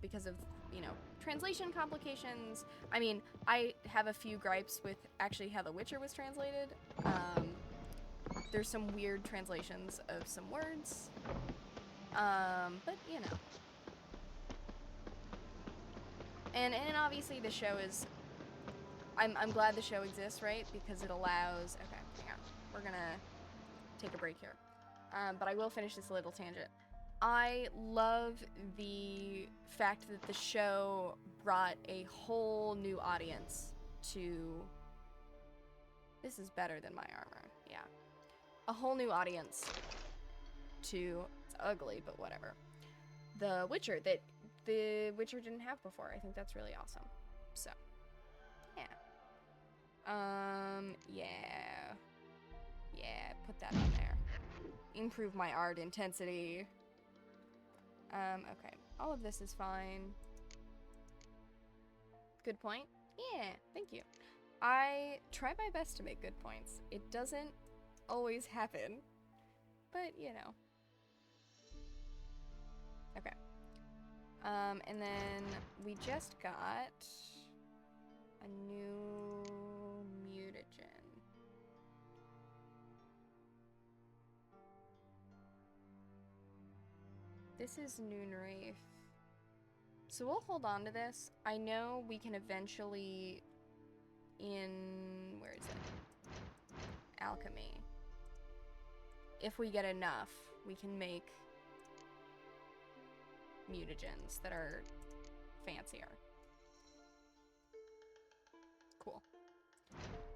S1: because of, you know, translation complications. I mean, I have a few gripes with actually how The Witcher was translated. There's some weird translations of some words. But, you know. And obviously the show is... I'm glad the show exists, right? Because it allows... Okay, hang on. We're gonna take a break here. But I will finish this little tangent. I love the fact that the show brought a whole new audience to... This is better than my armor, yeah. A whole new audience to... It's ugly, but whatever. The Witcher that The Witcher didn't have before. I think that's really awesome. So, yeah. Yeah. Yeah, put that on there. Improve my art intensity. Okay. All of this is fine. Good point. Yeah, thank you. I try my best to make good points. It doesn't always happen, but you know. Okay. And then we just got a new mutagen. This is Noonreef. So we'll hold on to this. I know we can eventually where is it? Alchemy. If we get enough, we can make mutagens that are fancier. Cool.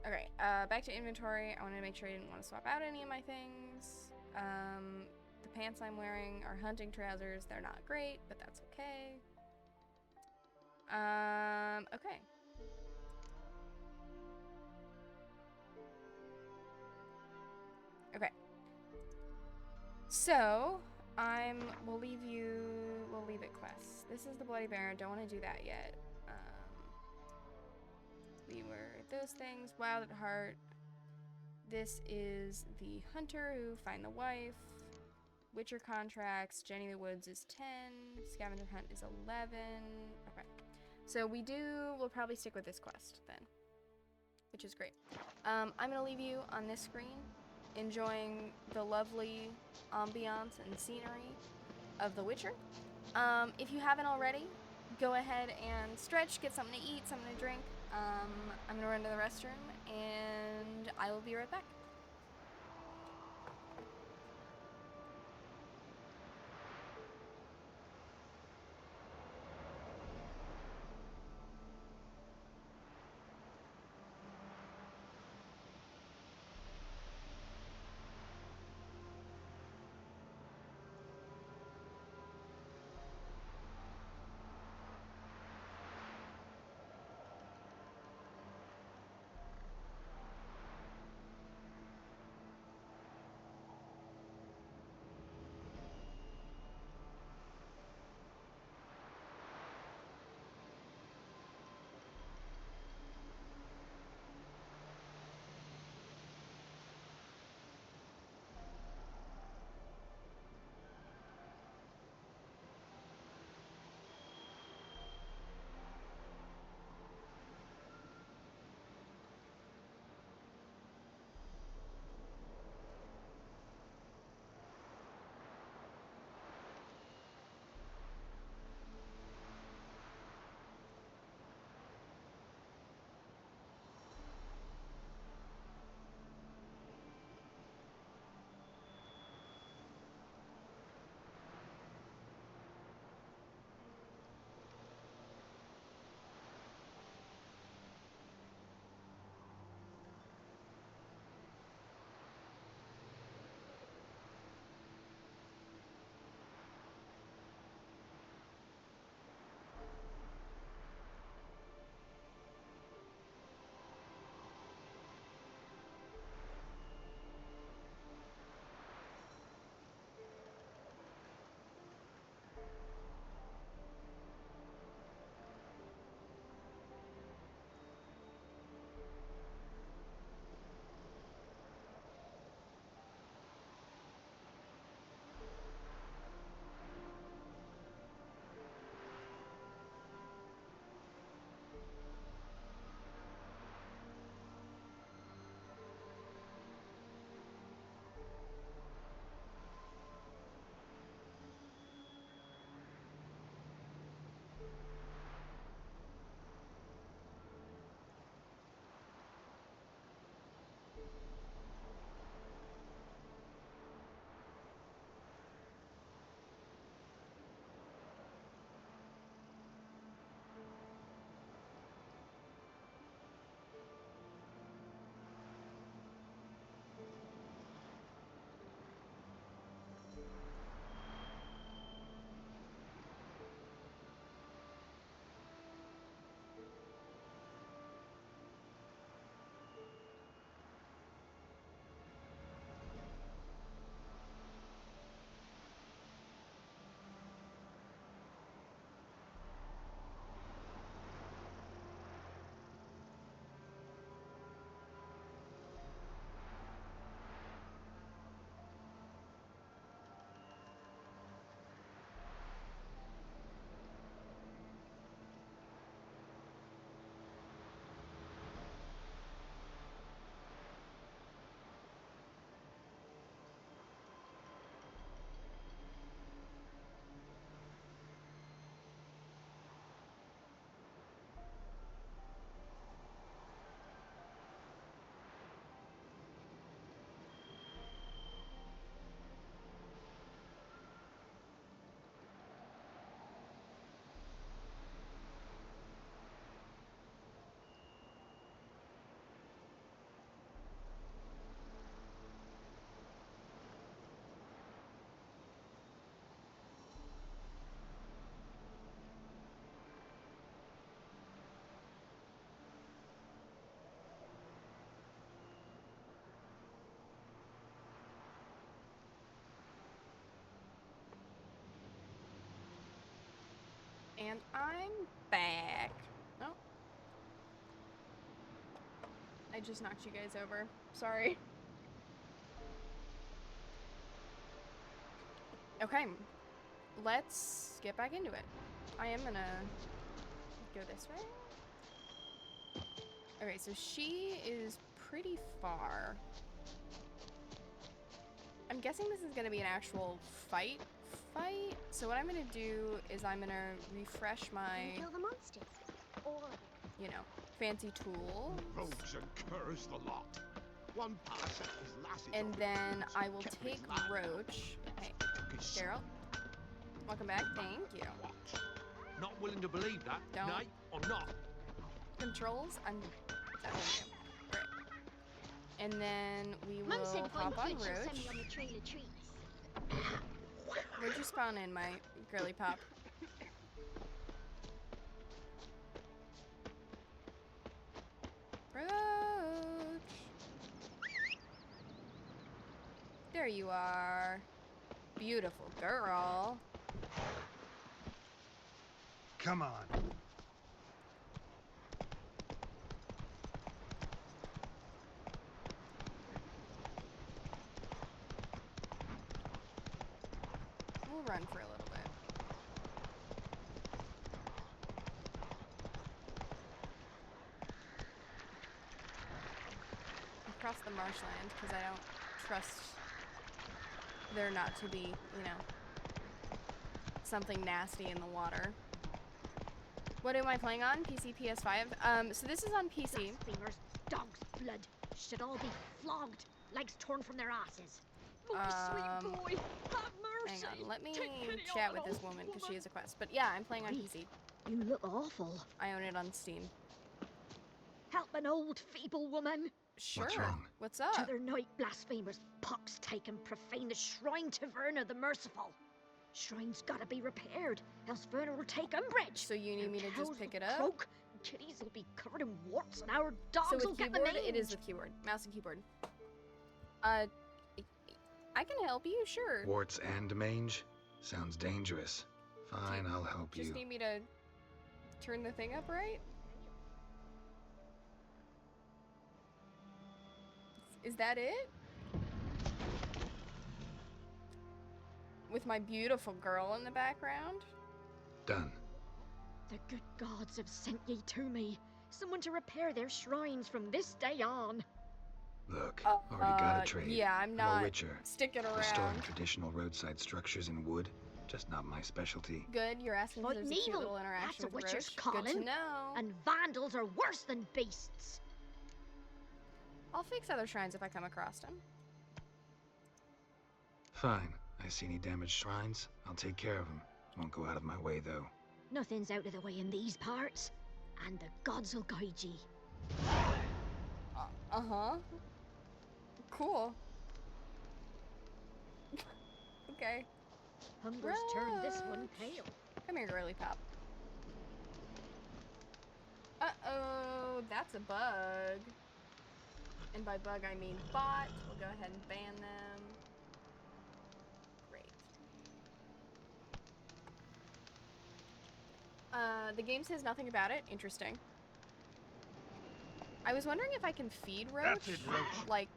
S1: Okay, back to inventory. I wanted to make sure I didn't want to swap out any of my things. The pants I'm wearing are hunting trousers. They're not great, but that's okay. Okay. Okay. So, we'll leave it quests. This is the Bloody Baron. Don't want to do that yet. We were those things. Wild at heart. This is the Hunter who find the wife. Witcher contracts. Jenny the Woods is 10. Scavenger Hunt is 11. Okay. So we'll probably stick with this quest then. Which is great. I'm gonna leave you on this screen, enjoying the lovely ambiance and scenery of The Witcher. If you haven't already, go ahead and stretch, get something to eat, something to drink. I'm gonna run to the restroom, and I will be right back. And I'm back. Oh. I just knocked you guys over. Sorry. Okay. Let's get back into it. I am gonna go this way. Okay, so she is pretty far. I'm guessing this is gonna be an actual fight. So what I'm gonna do is I'm gonna refresh my,
S9: Kill the monsters. Or
S1: you know, fancy tool.
S7: Rogues and curs the lot. One pass at his lasses.
S1: And then I will take Roach. Hey, Daryl. Welcome back. Thank you.
S8: Not willing to believe that.
S1: Don't.
S8: Nay, I'm not.
S1: Controls. I'm definitely new. Great. And then we
S9: Mum
S1: will
S9: said
S1: hop
S9: find
S1: on
S9: kids she'll
S1: Roach.
S9: send me on the trail of trees.
S1: Where'd you spawn in, my girly pop? Roach! There you are. Beautiful girl.
S5: Come on.
S1: We'll run for a little bit. Across the marshland, because I don't trust there not to be, you know, something nasty in the water. What am I playing on? PC, PS5? So this is on PC.
S9: Blasphemers, dog's blood, should all be flogged, legs torn from their asses. Oh, sweet boy, have mercy.
S1: Hang on, let me
S9: Take pity
S1: chat
S9: on
S1: with
S9: an
S1: this
S9: old
S1: woman because she has a quest. But yeah, I'm playing on PC.
S9: You look awful.
S1: I own it on Steam.
S9: Help an old feeble woman.
S1: Sure.
S5: What's wrong?
S1: What's up?
S9: T'other night blasphemers pox take and profane the shrine to Verna the Merciful. Shrine's gotta be repaired, else Verna will take umbrage.
S1: So you need me to
S9: Cows
S1: just pick
S9: will
S1: it up?
S9: croak, kitties will be covered in warts, and our dogs
S1: So
S9: will
S1: with
S9: get the
S1: keyboard,
S9: mange.
S1: it is with keyboard. Mouse and keyboard. I can help you, sure.
S5: Warts and mange? Sounds dangerous. Fine, I'll help
S1: Just
S5: you.
S1: need me to turn the thing up right? Is that it? With my beautiful girl in the background?
S5: Done.
S9: The good gods have sent ye to me. Someone to repair their shrines from this day on.
S5: Look, already got a trade.
S1: Yeah, I'm
S5: I'm
S1: not
S5: a witcher.
S1: sticking
S5: Restoring
S1: around.
S5: traditional roadside structures in wood, just not my specialty.
S1: Good, you're asking if
S9: Fighting
S1: there's a cute
S9: evil,
S1: little
S9: that's
S1: interaction
S9: a
S1: with
S9: witcher's
S1: Roach. Good to
S9: calling.
S1: know.
S9: And vandals are worse than beasts.
S1: I'll fix other shrines if I come across them.
S5: Fine. I see any damaged shrines, I'll take care of them. Won't go out of my way, though.
S9: Nothing's out of the way in these parts, and the gods will guide ye.
S1: Uh-huh. Cool. Okay.
S9: Hunger's turned this one pale.
S1: Come here, girly pop. Uh-oh, that's a bug. And by bug, I mean bot. We'll go ahead and ban them. Great. The game says nothing about it. Interesting. I was wondering if I can feed Roach.
S7: That's it, Roach.
S1: Like,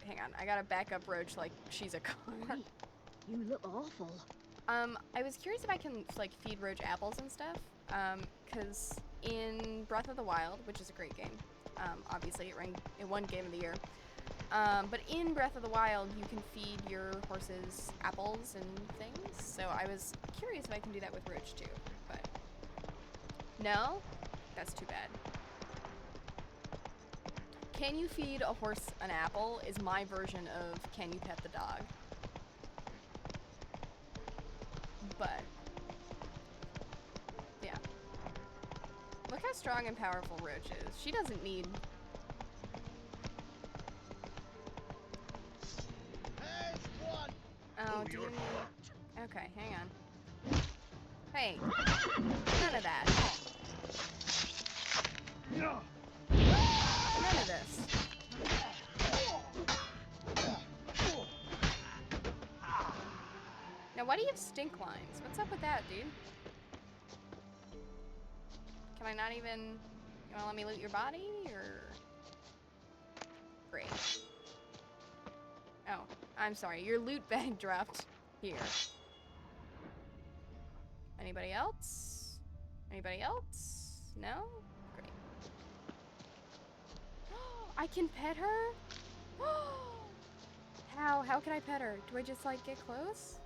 S1: hang on, I gotta back up Roach like she's a car.
S9: Boy, you look awful.
S1: I was curious if I can, like, feed Roach apples and stuff, because in Breath of the Wild, which is a great game, obviously it won Game of the Year, but in Breath of the Wild, you can feed your horses apples and things, so I was curious if I can do that with Roach too, but no? That's too bad. Can you feed a horse an apple is my version of can you pet the dog. But, yeah. Look how strong and powerful Roach is. She doesn't need... Oh, do you need... Okay, hang on. Hey, none of that. None of this. Now, why do you have stink lines? What's up with that, dude? Can I not even... You wanna let me loot your body, or... Great. Oh, I'm sorry. Your loot bag dropped here. Anybody else? Anybody else? No? Great. I can pet her? How? How can I pet her? Do I just, like, get close?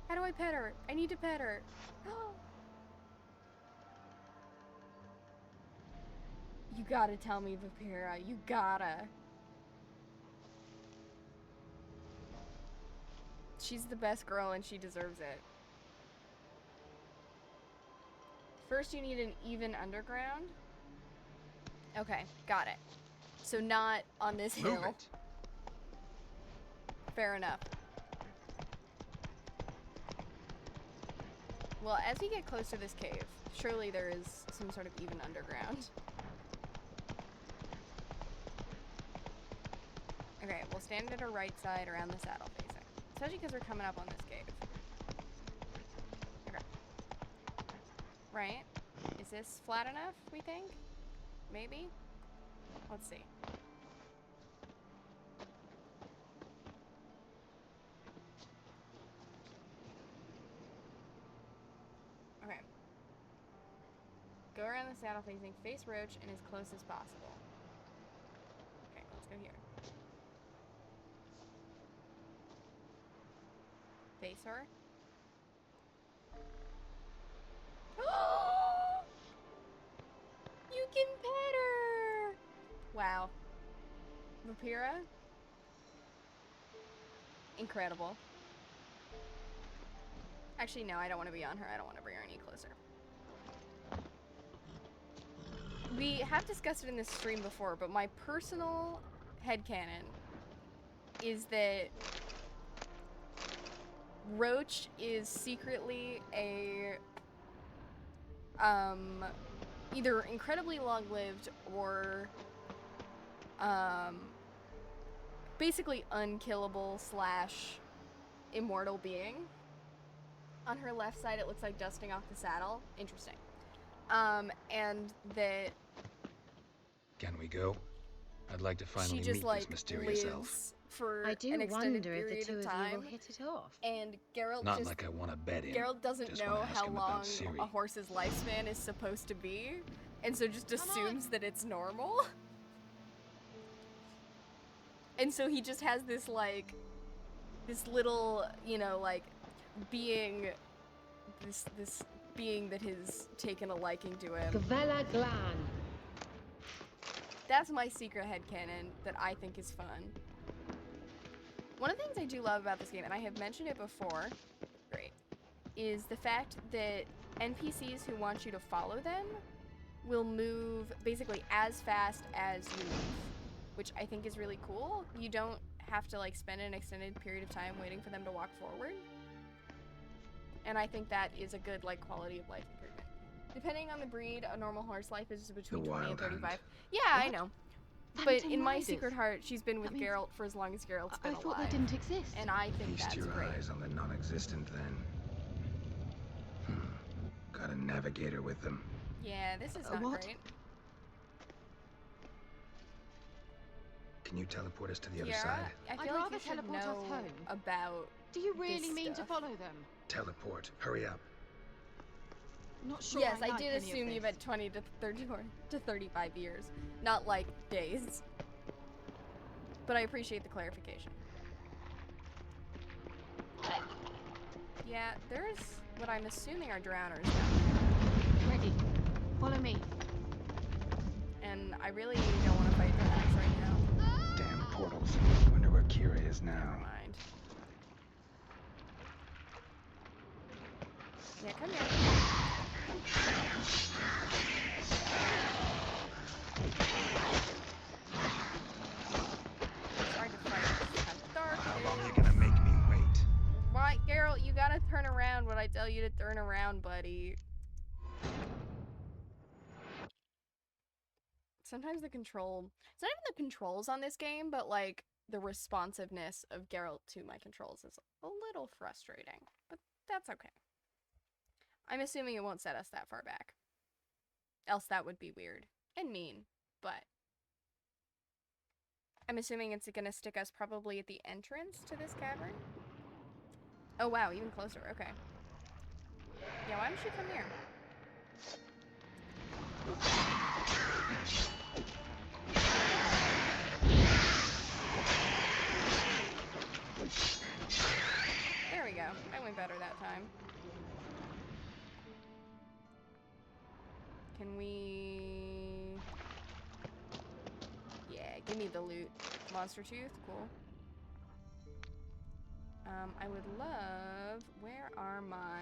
S1: How do I pet her? I need to pet her. You gotta tell me, Vapira. You gotta. She's the best girl and she deserves it. First, you need an even underground. Okay, got it. So not on this hill. Fair enough. Well, as we get close to this cave, surely there is some sort of even underground. Okay, we'll stand at our right side around the saddle facing. Especially because we're coming up on this cave. Okay. Right? Is this flat enough, we think? Maybe? Let's see. Okay. Go around the saddle facing, face Roach, and as close as possible. Okay, let's go here. Face her. You can pet her! Wow. Vapira? Incredible. Actually, no, I don't want to be on her. I don't want to bring her any closer. We have discussed it in this stream before, but my personal headcanon is that Roach is secretly a either incredibly long-lived or basically unkillable / immortal being. On her left side, it looks like dusting off the saddle. Interesting. And that...
S5: Can we go? I'd like to finally
S1: she just,
S5: meet
S1: like,
S5: this mysterious elf.
S1: lives for
S10: I do
S1: an extended
S10: wonder if
S1: period
S10: the two
S1: of
S10: of
S1: time.
S10: you will hit it off.
S1: And Geralt
S5: Not
S1: just...
S5: like I want to bet him.
S1: Geralt doesn't
S5: Just
S1: know
S5: wanna ask
S1: how
S5: him about
S1: long
S5: Ciri.
S1: a horse's lifespan is supposed to be, and so just assumes that it's normal. And so he just has this, like, this little, you know, like, being, this being that has taken a liking to him.
S10: Gavella Glan.
S1: That's my secret headcanon that I think is fun. One of the things I do love about this game, and I have mentioned it before, great, is the fact that NPCs who want you to follow them will move basically as fast as you move, which I think is really cool. You don't have to, like, spend an extended period of time waiting for them to walk forward. And I think that is a good, like, quality of life improvement. Depending on the breed, a normal horse life is between 20 and 35. Yeah, I know. But in my secret heart, she's been with Geralt for as long as Geralt's been alive.
S6: I thought they didn't exist.
S1: And I think
S5: Feast
S1: that's
S5: your
S1: great.
S5: eyes on the non-existent then. Got a navigator with them.
S1: Yeah, this is not great.
S5: Can you teleport us to the other
S1: Kiara,
S5: side?
S1: I
S6: I'd
S1: feel like
S6: rather
S1: you should
S6: teleport us
S1: know
S6: home.
S1: about
S6: Do you really
S1: this
S6: mean to
S1: stuff.
S6: follow them?
S5: Teleport. Hurry up.
S6: Not sure.
S1: Yes, I
S6: like
S1: did
S6: any of
S1: assume you
S6: this.
S1: meant 20 to 30 or to 35 years, not like days. But I appreciate the clarification. Yeah, there's what I'm assuming are drowners down
S6: Ready. Follow me.
S1: there. And I really don't want to fight drowners right now.
S5: Damn portals. Wonder where Kira is now.
S1: Never mind. Yeah, come here. It's hard to fight. How dark
S5: How long
S1: it
S5: are
S1: is.
S5: you gonna make me wait?
S1: Why, Geralt, you gotta turn around when I tell you to turn around, buddy. Sometimes the control... It's not even the controls on this game, but, like, the responsiveness of Geralt to my controls is a little frustrating. But that's okay. I'm assuming it won't set us that far back. Else that would be weird and mean, but I'm assuming it's gonna stick us probably at the entrance to this cavern. Oh wow, even closer, okay. Yeah, why don't you come here? There we go. That went better that time. Can we... Yeah, give me the loot. Monster tooth, cool. I would love... Where are my...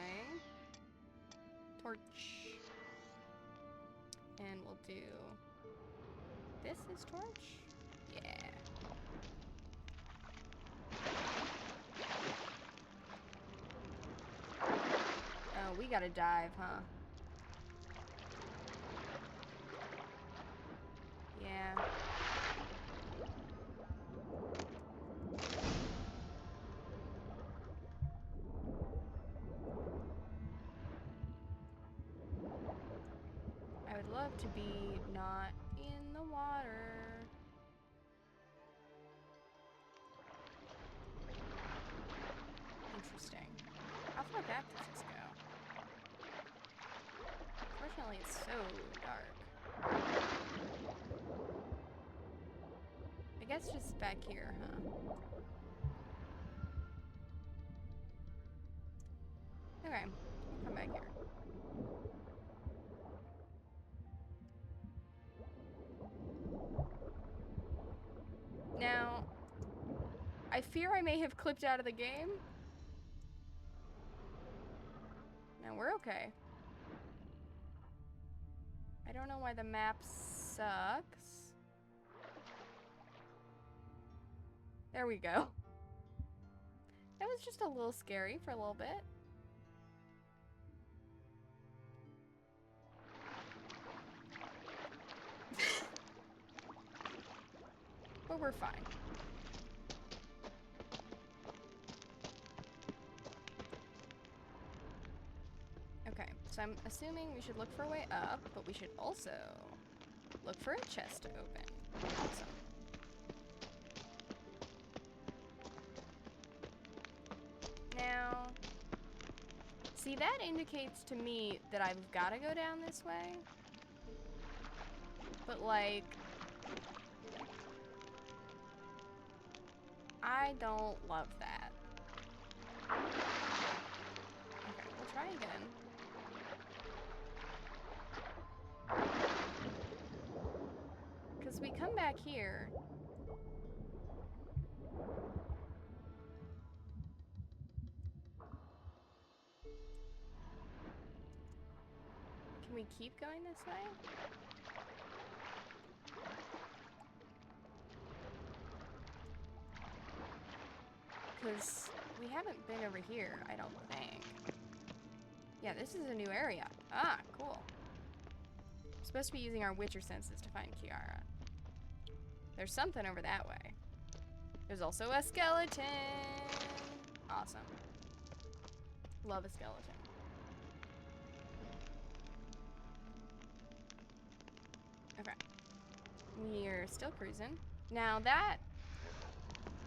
S1: Torch. And we'll do... This is torch? Yeah. Oh, we gotta dive, huh? Yeah. I would love to be not in the water. Interesting. How far back does this go? Fortunately, it's so dark. I guess just back here, huh? Okay, come back here. Now, I fear I may have clipped out of the game. No, we're okay. I don't know why the map sucks. There we go. That was just a little scary for a little bit. But we're fine. Okay, so I'm assuming we should look for a way up, but we should also look for a chest to open. Awesome. Now, see, that indicates to me that I've got to go down this way. But, like, I don't love that. Okay, we'll try again. Because we come back here. Can we keep going this way? Because we haven't been over here, I don't think. Yeah, this is a new area. Ah, cool. We're supposed to be using our Witcher senses to find Kiara. There's something over that way. There's also a skeleton. Awesome. Love a skeleton. Okay. We're still cruising. Now that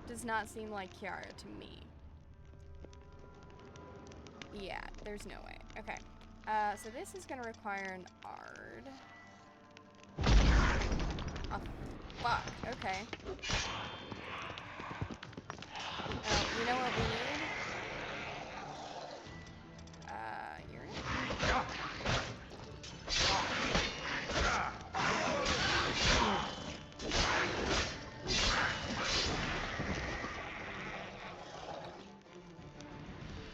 S1: does not seem like Kiara to me. Yeah, there's no way. Okay. So this is gonna require an Ard. Oh, fuck. Okay. You know what we need? You're in?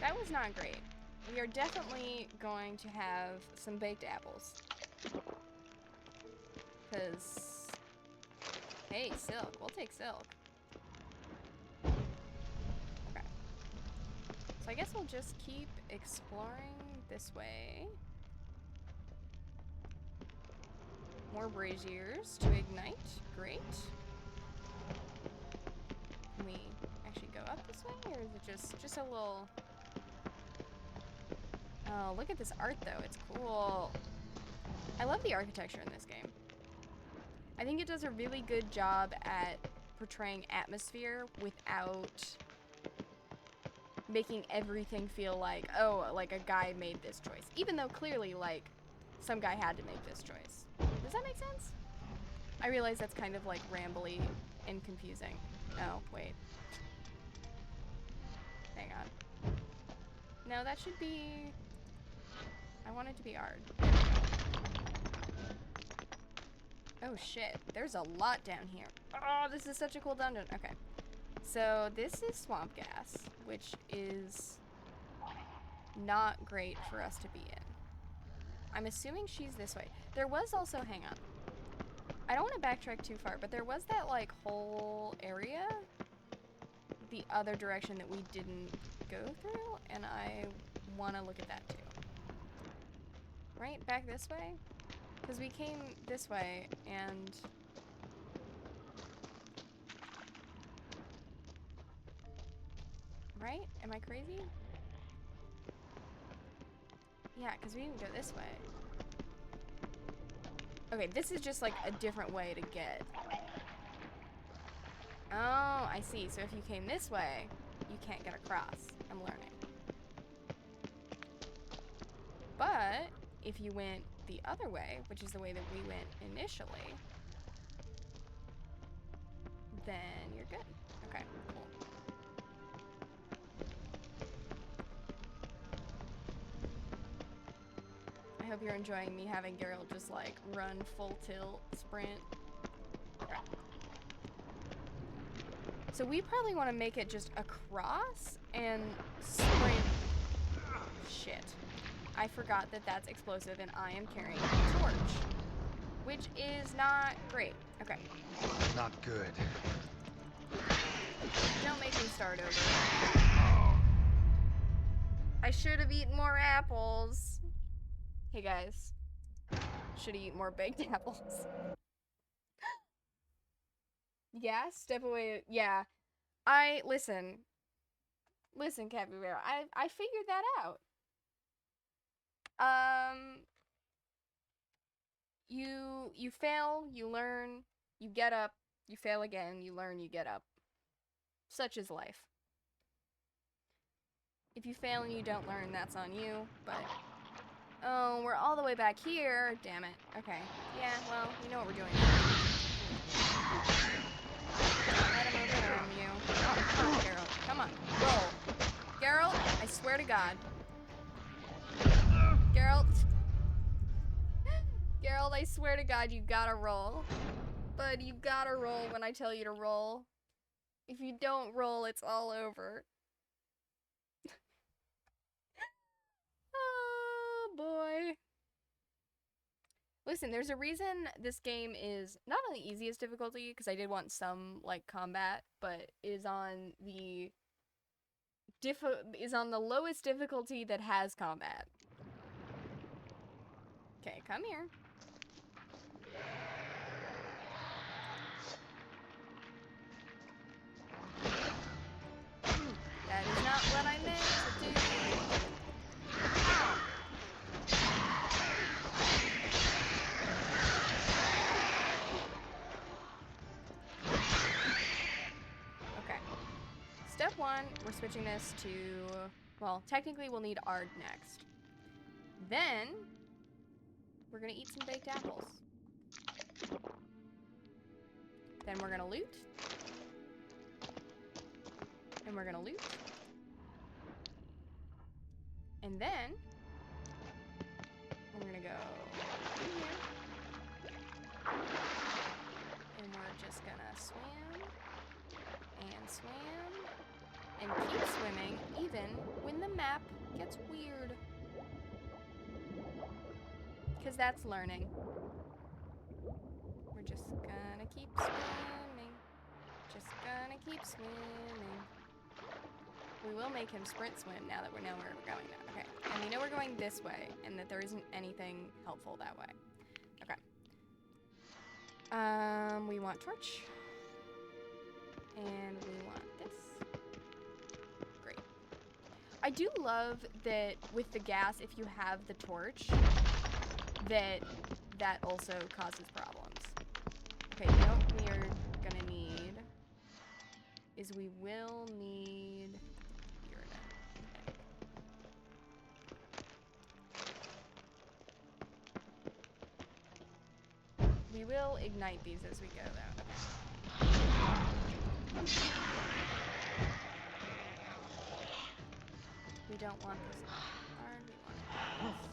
S1: That was not great. We are definitely going to have some baked apples. Because, hey, silk. We'll take silk. Okay. So I guess we'll just keep exploring this way. More braziers to ignite. Great. Can we actually go up this way? Or is it just a little... Oh, look at this art, though. It's cool. I love the architecture in this game. I think it does a really good job at portraying atmosphere without making everything feel like, oh, like a guy made this choice. Even though clearly, like, some guy had to make this choice. Does that make sense? I realize that's kind of, like, rambly and confusing. Oh, wait. Hang on. No, that should be... I want it to be art. There we go. Oh shit, there's a lot down here. Oh, this is such a cool dungeon. Okay. So this is swamp gas, which is not great for us to be in. I'm assuming she's this way. There was also, hang on. I don't want to backtrack too far, but there was that like whole area the other direction that we didn't go through, and I want to look at that too. Right? Back this way? Because we came this way, and... Right? Am I crazy? Yeah, because we didn't go this way. Okay, this is just like a different way to get. Oh, I see. So if you came this way, you can't get across. I'm learning. But if you went the other way, which is the way that we went initially, then you're good. Okay, cool. I hope you're enjoying me having Geralt just like run full tilt sprint. Okay. So we probably want to make it just across and sprint. Shit. I forgot that that's explosive and I am carrying a torch, which is not great. Okay.
S8: Not good.
S1: Don't make me start over. I should have eaten more apples. Hey guys. Should have eaten more baked apples. Yeah, step away. Yeah. Listen, Capybara. I figured that out. You fail, you learn, you get up, you fail again, you learn, you get up. Such is life. If you fail and you don't learn, that's on you, but... Oh, we're all the way back here. Damn it. Okay. Yeah, well, you know what we're doing. Let him overwhelm you. Come on, Geralt. Come on. Roll. Geralt, I swear to God. Geralt. Geralt, I swear to God, you gotta roll. But you gotta roll when I tell you to roll. If you don't roll, it's all over. Oh, boy. Listen, there's a reason this game is not on the easiest difficulty, because I did want some, like, combat, but is on the lowest difficulty that has combat. Okay, come here. That is not what I meant to do. Okay. Step one, we're switching this to, well, technically we'll need Ard next. Then, we're gonna eat some baked apples. Then we're gonna loot. And we're gonna loot. And then, we're gonna go in here. And we're just gonna swim. And swim. And keep swimming, even when the map gets weird. Because that's learning. We're just gonna keep swimming. Just gonna keep swimming. We will make him sprint swim now that we know where we're going now. Okay. And we know we're going this way, and that there isn't anything helpful that way. Okay. We want torch. And we want this. Great. I do love that with the gas, if you have the torch, that that also causes problems. Okay, you know what we are gonna need is we will need we will ignite these as we go though. We don't want this iron, we want this.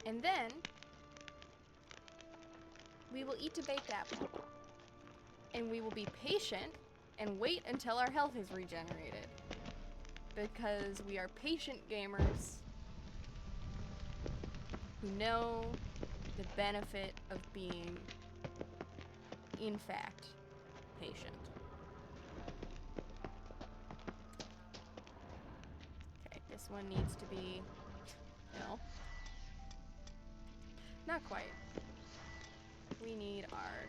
S1: And then, we will eat a baked apple. And we will be patient and wait until our health is regenerated. Because we are patient gamers who know the benefit of being, in fact, patient. Okay, this one needs to be, no. Not quite. We need our...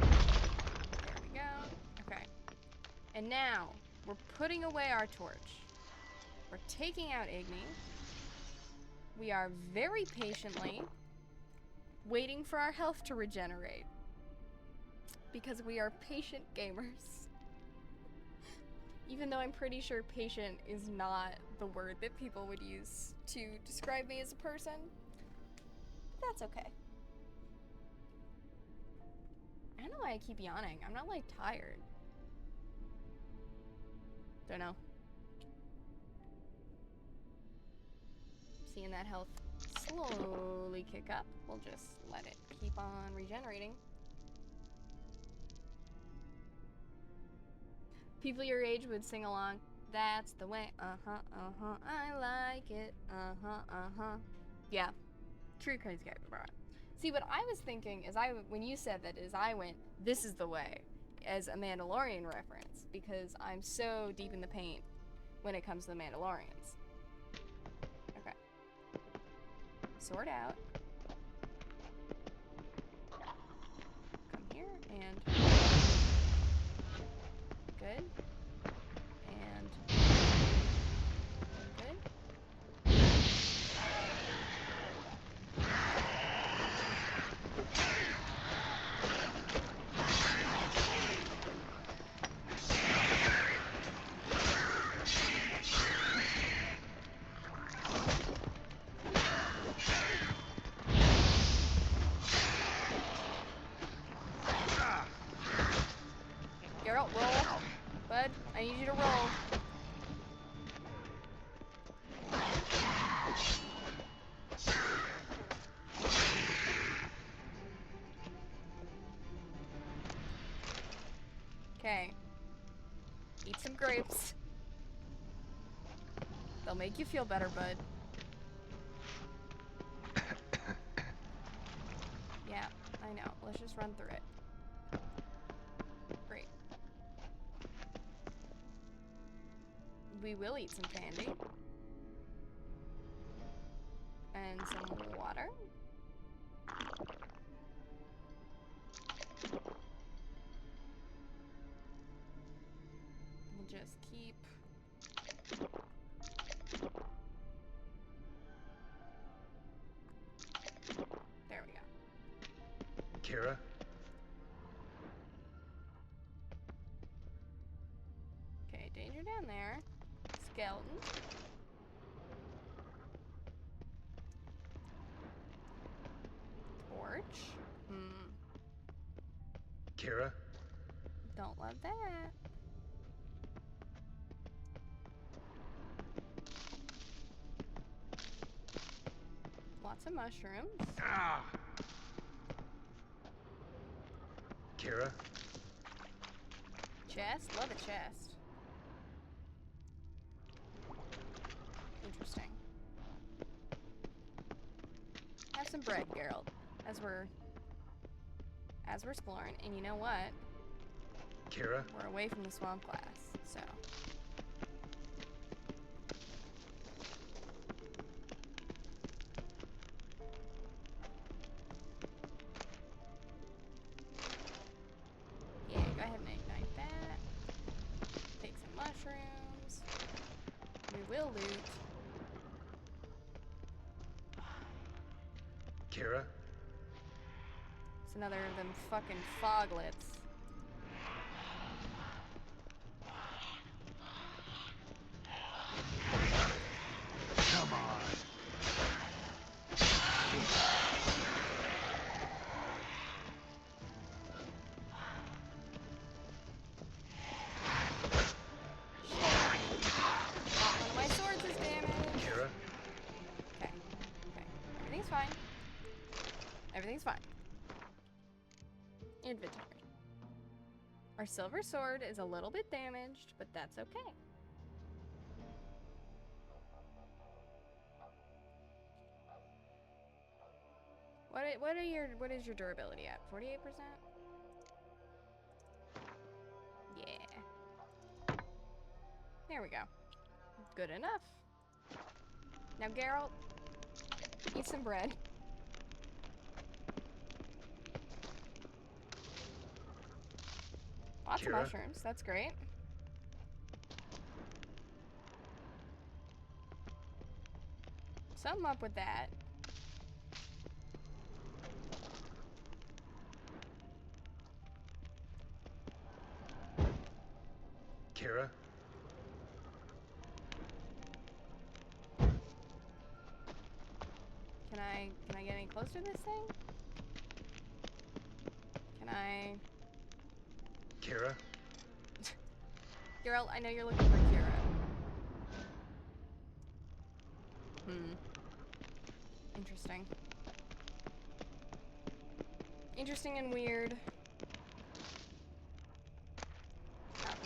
S1: There we go. Okay. And now, we're putting away our torch. We're taking out Igni. We are very patiently waiting for our health to regenerate. Because we are patient gamers. Even though I'm pretty sure patient is not the word that people would use to describe me as a person. That's okay. I don't know why I keep yawning. I'm not, like, tired. Don't know. Seeing that health slowly kick up, we'll just let it keep on regenerating. People your age would sing along. That's the way. Uh-huh, uh-huh. I like it. Uh-huh, uh-huh. Yeah. True crazy guy. See, what I was thinking is when you said that is I went, this is the way, as a Mandalorian reference, because I'm so deep in the paint when it comes to the Mandalorians. Okay. Sort out. Come here and good. And good. Geralt, roll. Bud, I need you to roll. Okay. Eat some grapes. They'll make you feel better, bud. Yeah, I know. Let's just run through it. Great. We will eat some candy. And some water. We'll just keep... There we go.
S5: Kira?
S1: Okay, danger down there. Skeleton. Torch.
S5: Kira?
S1: Don't love that. Lots of mushrooms.
S5: Ah! Kira?
S1: Chest? Love a chest. Interesting. Have some bread, Geralt, as we're exploring. And you know what?
S5: Kira?
S1: We're away from the swamp glass, so. will loot.
S5: Kira?
S1: It's another of them fucking foglets.
S7: Come on.
S1: One of my swords is damaged.
S5: Kira?
S1: Okay. Okay. Everything's fine. Everything's fine. Inventory. Our silver sword is a little bit damaged, but that's okay. What is your durability at? 48%? Yeah. There we go. Good enough. Now, Geralt, eat some bread. Lots of mushrooms. That's great. Something up with that.
S5: Kira?
S1: Can I get any closer to this thing? Can I?
S5: Kira?
S1: Geralt, I know you're looking for Kira. Interesting. Interesting and weird.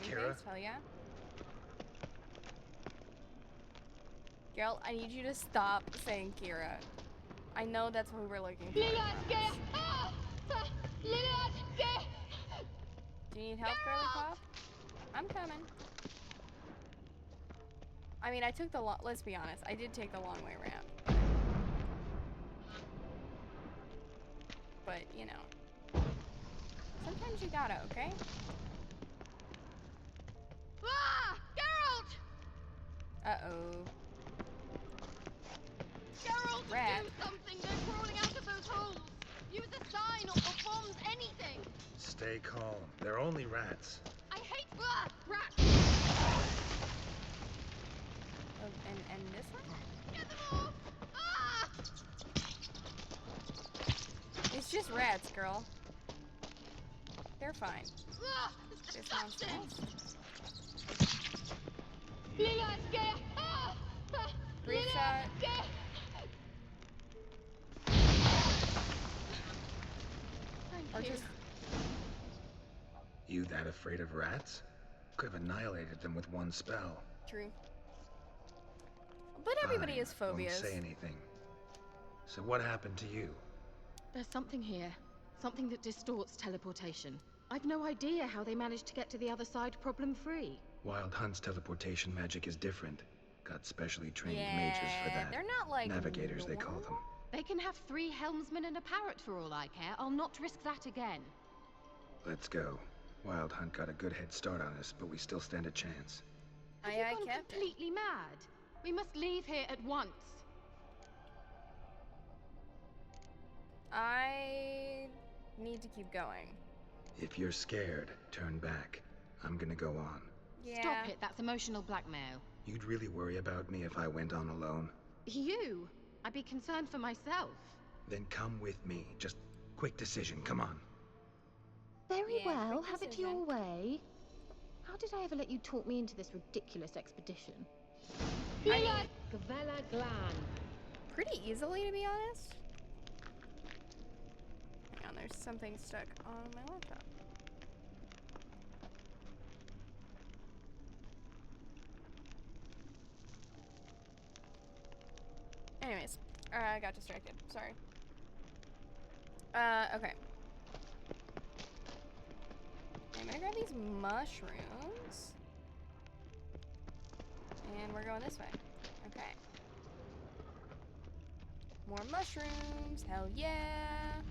S5: Kira?
S1: Hell yeah. Geralt, I need you to stop saying Kira. I know that's what we were looking for. Do you need help, Girly Pop? I'm coming. I mean, I took the let's be honest, I did take the long way around. But, you know. Sometimes you gotta, okay?
S6: Ah! Geralt!
S1: Uh-oh.
S6: Geralt,
S1: Rat.
S6: do something! They're crawling out of those holes! Use a sign or bombs, anything!
S5: Stay calm. They're only rats.
S6: I hate rats!
S1: Oh, and this one?
S6: Get them off! Ah!
S1: It's just rats, girl. They're fine.
S6: Ah!
S1: This one's nice. Brief shot. Or just
S5: You that afraid of rats? Could have annihilated them with one spell.
S1: true. But everybody has
S5: Fine,
S1: phobias.
S5: Won't say anything. So what happened to you?
S10: There's something here. Something that distorts teleportation. I've no idea how they managed to get to the other side problem-free.
S5: Wild Hunt's teleportation magic is different. Got specially trained mages for that.
S1: They're not like
S5: Navigators, they call them.
S10: They can have 3 helmsmen and a parrot for all I care. I'll not risk that again.
S5: Let's go. Wild Hunt got a good head start on us, but we still stand a chance.
S10: Have you gone completely mad? We must leave here at once.
S1: I need to keep going.
S5: If you're scared, turn back. I'm gonna go on.
S1: Yeah.
S10: Stop it, that's emotional blackmail.
S5: You'd really worry about me if I went on alone?
S10: You? I'd be concerned for myself.
S5: Then come with me. Just quick decision, come on.
S3: Very
S1: Yeah,
S3: well,
S1: quick
S3: have it
S1: decision.
S3: your way. How did I ever let you talk me into this ridiculous expedition?
S1: I mean,
S10: Gavella Glan.
S1: pretty easily, to be honest. Hang on, there's something stuck on my laptop. Anyways, I got distracted. Sorry. Okay. I'm gonna grab these mushrooms. And we're going this way. Okay. More mushrooms. Hell yeah.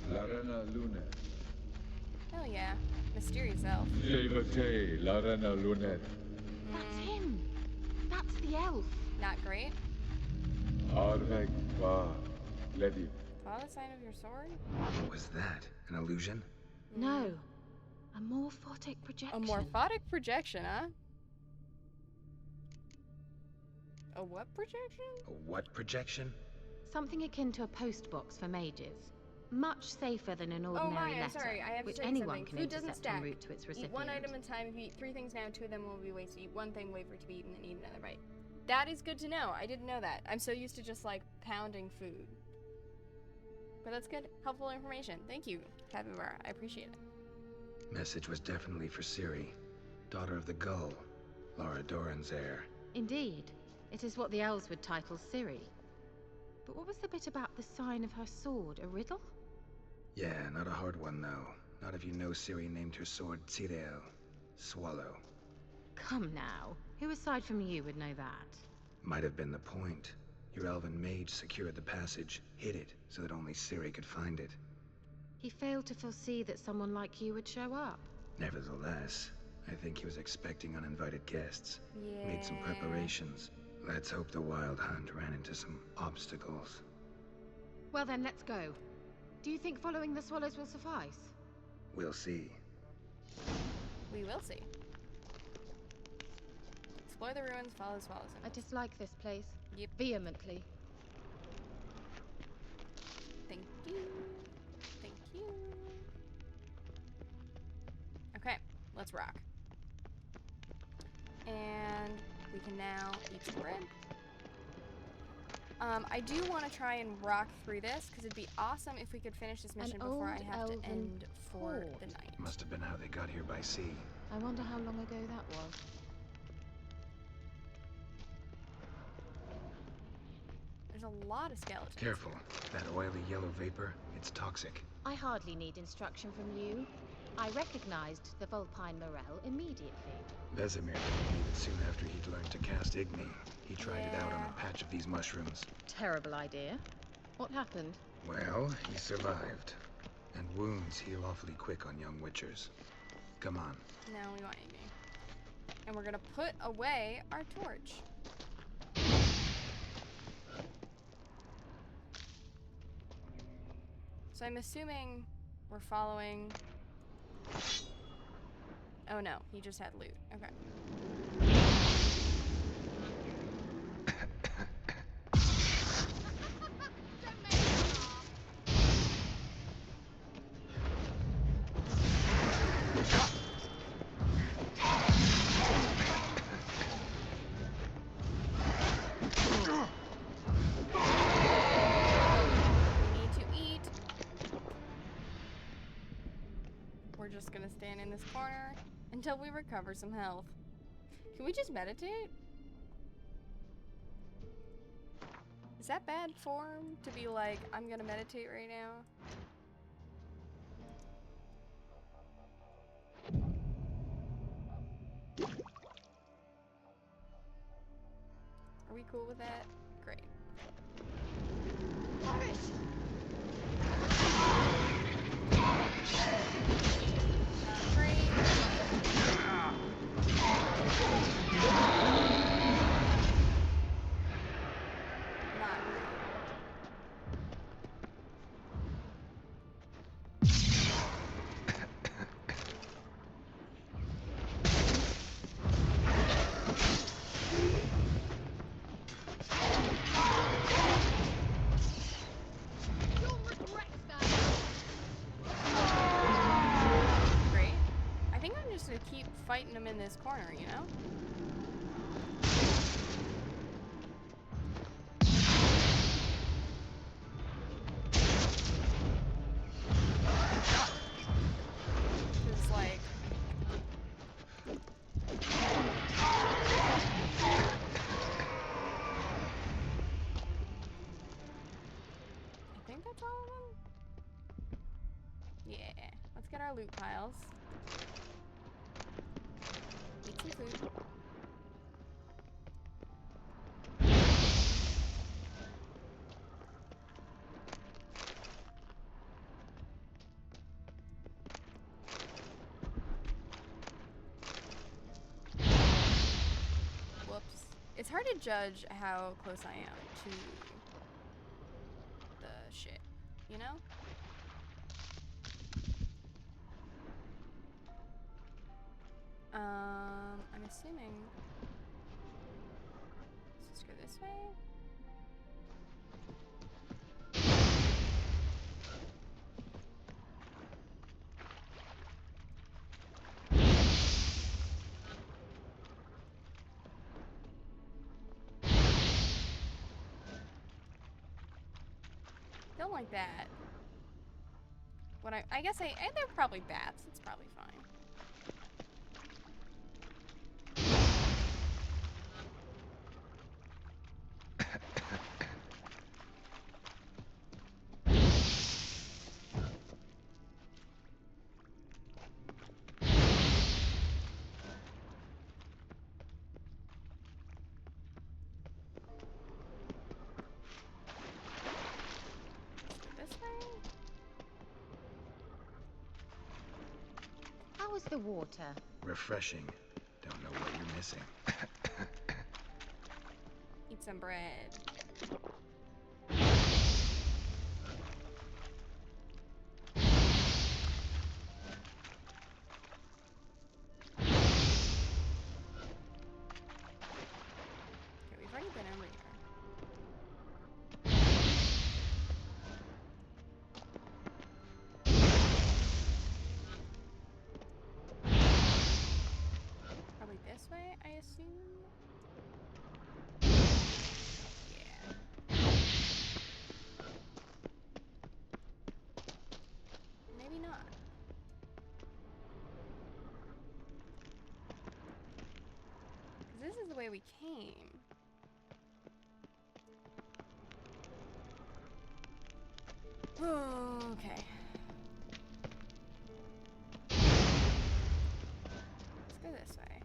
S11: Larena Lunet.
S1: Hell yeah. Mysterious elf.
S11: Jevate Larena Lunet.
S10: That's him. That's the elf. elf.
S1: Not great.
S11: Arveg va Ledi.
S1: Follow the sign of your sword?
S5: Was that an illusion?
S10: No. A morphotic projection.
S1: A morphotic projection, huh? A what projection?
S5: A what projection?
S10: Something akin to a postbox for mages. Much safer than an ordinary
S1: Maya,
S10: letter,
S1: sorry, I have
S10: which
S1: to tell you
S10: anyone
S1: something.
S10: can
S1: Food doesn't
S10: intercept
S1: stack.
S10: en route to its recipient.
S1: Eat one item at a time. If you eat 3 things now, 2 of them will be wasted. Eat one thing, wait for it to be eaten, then eat another bite. That is good to know. I didn't know that. I'm so used to just, like, pounding food. But that's good. Helpful information. Thank you, Capybara. I appreciate it.
S5: Message was definitely for Ciri, daughter of the Gull, Lara Doran's heir.
S10: Indeed. It is what the elves would title Ciri. But what was the bit about the sign of her sword? A riddle?
S5: Yeah, not a hard one, though. Not if you know Ciri named her sword Tirel, Swallow.
S10: Come now. Who aside from you would know that?
S5: Might have been the point. Your elven mage secured the passage, hid it, so that only Ciri could find it.
S10: He failed to foresee that someone like you would show up.
S5: Nevertheless, I think he was expecting uninvited guests.
S1: Yeah.
S5: Made some preparations. Let's hope the Wild Hunt ran into some obstacles.
S10: Well then, let's go. Do you think following the swallows will suffice?
S5: We'll see.
S1: We will see. Explore the ruins, follow the swallows.
S10: I dislike this place.
S1: Yep.
S10: Vehemently.
S1: Thank you. Thank you. Okay, let's rock. And we can now eat some bread. I do want to try and rock through this, because it'd be awesome if we could finish this mission before I have to end for the night.
S5: Must have been how they got here by sea.
S10: I wonder how long ago that was.
S1: There's a lot of skeletons.
S5: Careful. That oily yellow vapor, it's toxic.
S10: I hardly need instruction from you. I recognized the Vulpine Morel immediately.
S5: Vesemir told me that soon after he'd learned to cast Igni, he tried it out on a patch of these mushrooms.
S10: Terrible idea. What happened?
S5: Well, he survived. And wounds heal awfully quick on young witchers. Come on.
S1: No, we want Igni. And we're gonna put away our torch. So I'm assuming we're following... Oh no, he just had loot. Okay. Just gonna stand in this corner until we recover some health. Can we just meditate? Is that bad form to be like, I'm gonna meditate right now? Are we cool with that? Great. Fighting him in this corner, you know? It's like... I think that's all of them? Yeah. Let's get our loot piles. Eat some food. Whoops. It's hard to judge how close I am to the shit, you know? I'm assuming. Let's just go this way. Don't like that. What I guess they're probably bats. It's probably fine.
S10: How is the water?
S5: Refreshing. Don't know what you're missing.
S1: Eat some bread. Okay, we've already been over here. Probably this way, I assume. Yeah. Maybe not. Because this is the way we came. Okay. Let's go this way.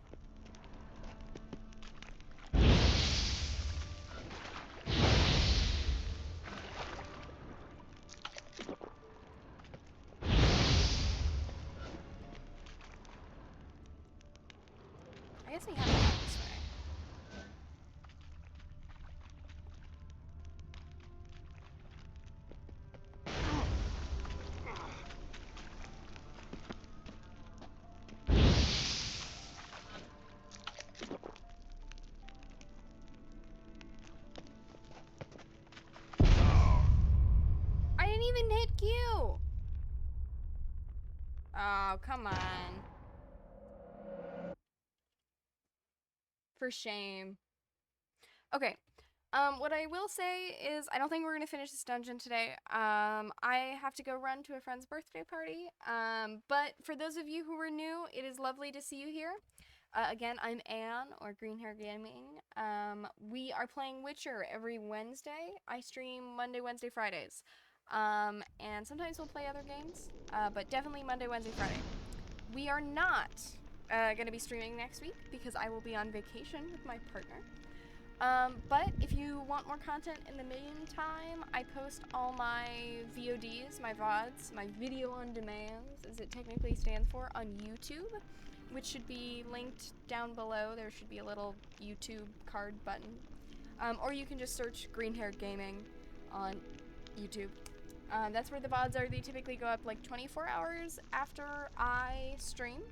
S1: I guess we have to go this way. I didn't even hit Q! Oh, come on. For shame. Okay. What I will say is I don't think we're gonna finish this dungeon today. I have to go run to a friend's birthday party. But for those of you who are new, it is lovely to see you here. Again, I'm Anne, or GreenHairedGaming. We are playing Witcher every Wednesday. I stream Monday, Wednesday, Fridays. And sometimes we'll play other games, but definitely Monday, Wednesday, Friday. We are not gonna be streaming next week because I will be on vacation with my partner. But if you want more content in the meantime, I post all my VODs, my VODs, my video on demands, as it technically stands for, on YouTube, which should be linked down below. There should be a little YouTube card button. Or you can just search Greenhaired Gaming on YouTube. That's where the VODs are. They typically go up like 24 hours after I stream.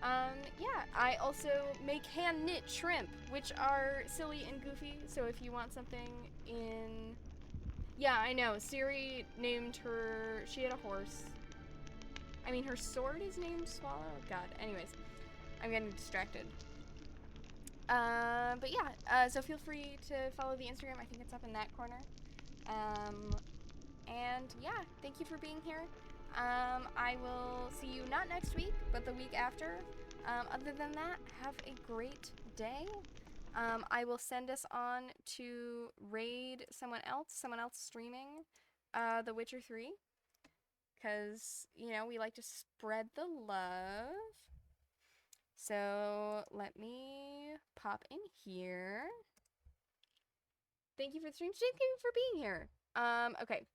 S1: Yeah, I also make hand-knit shrimp, which are silly and goofy, so if you want something in... Yeah, I know, Siri named her... She had a horse. I mean, her sword is named Swallow? God, anyways. I'm getting distracted. But yeah, so feel free to follow the Instagram. I think it's up in that corner. And yeah, thank you for being here. I will see you not next week, but the week after. Other than that, have a great day. I will send us on to raid someone else streaming The Witcher 3. Because, you know, we like to spread the love. So, let me pop in here. Thank you for the stream. Thank you for being here. Okay.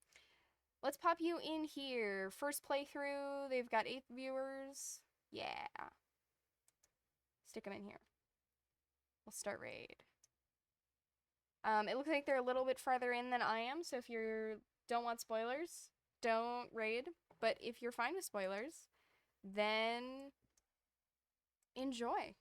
S1: Let's pop you in here. First playthrough. They've got 8 viewers. Yeah. Stick them in here. We'll start raid. It looks like they're a little bit farther in than I am, so if you don't want spoilers, don't raid. But if you're fine with spoilers, then enjoy.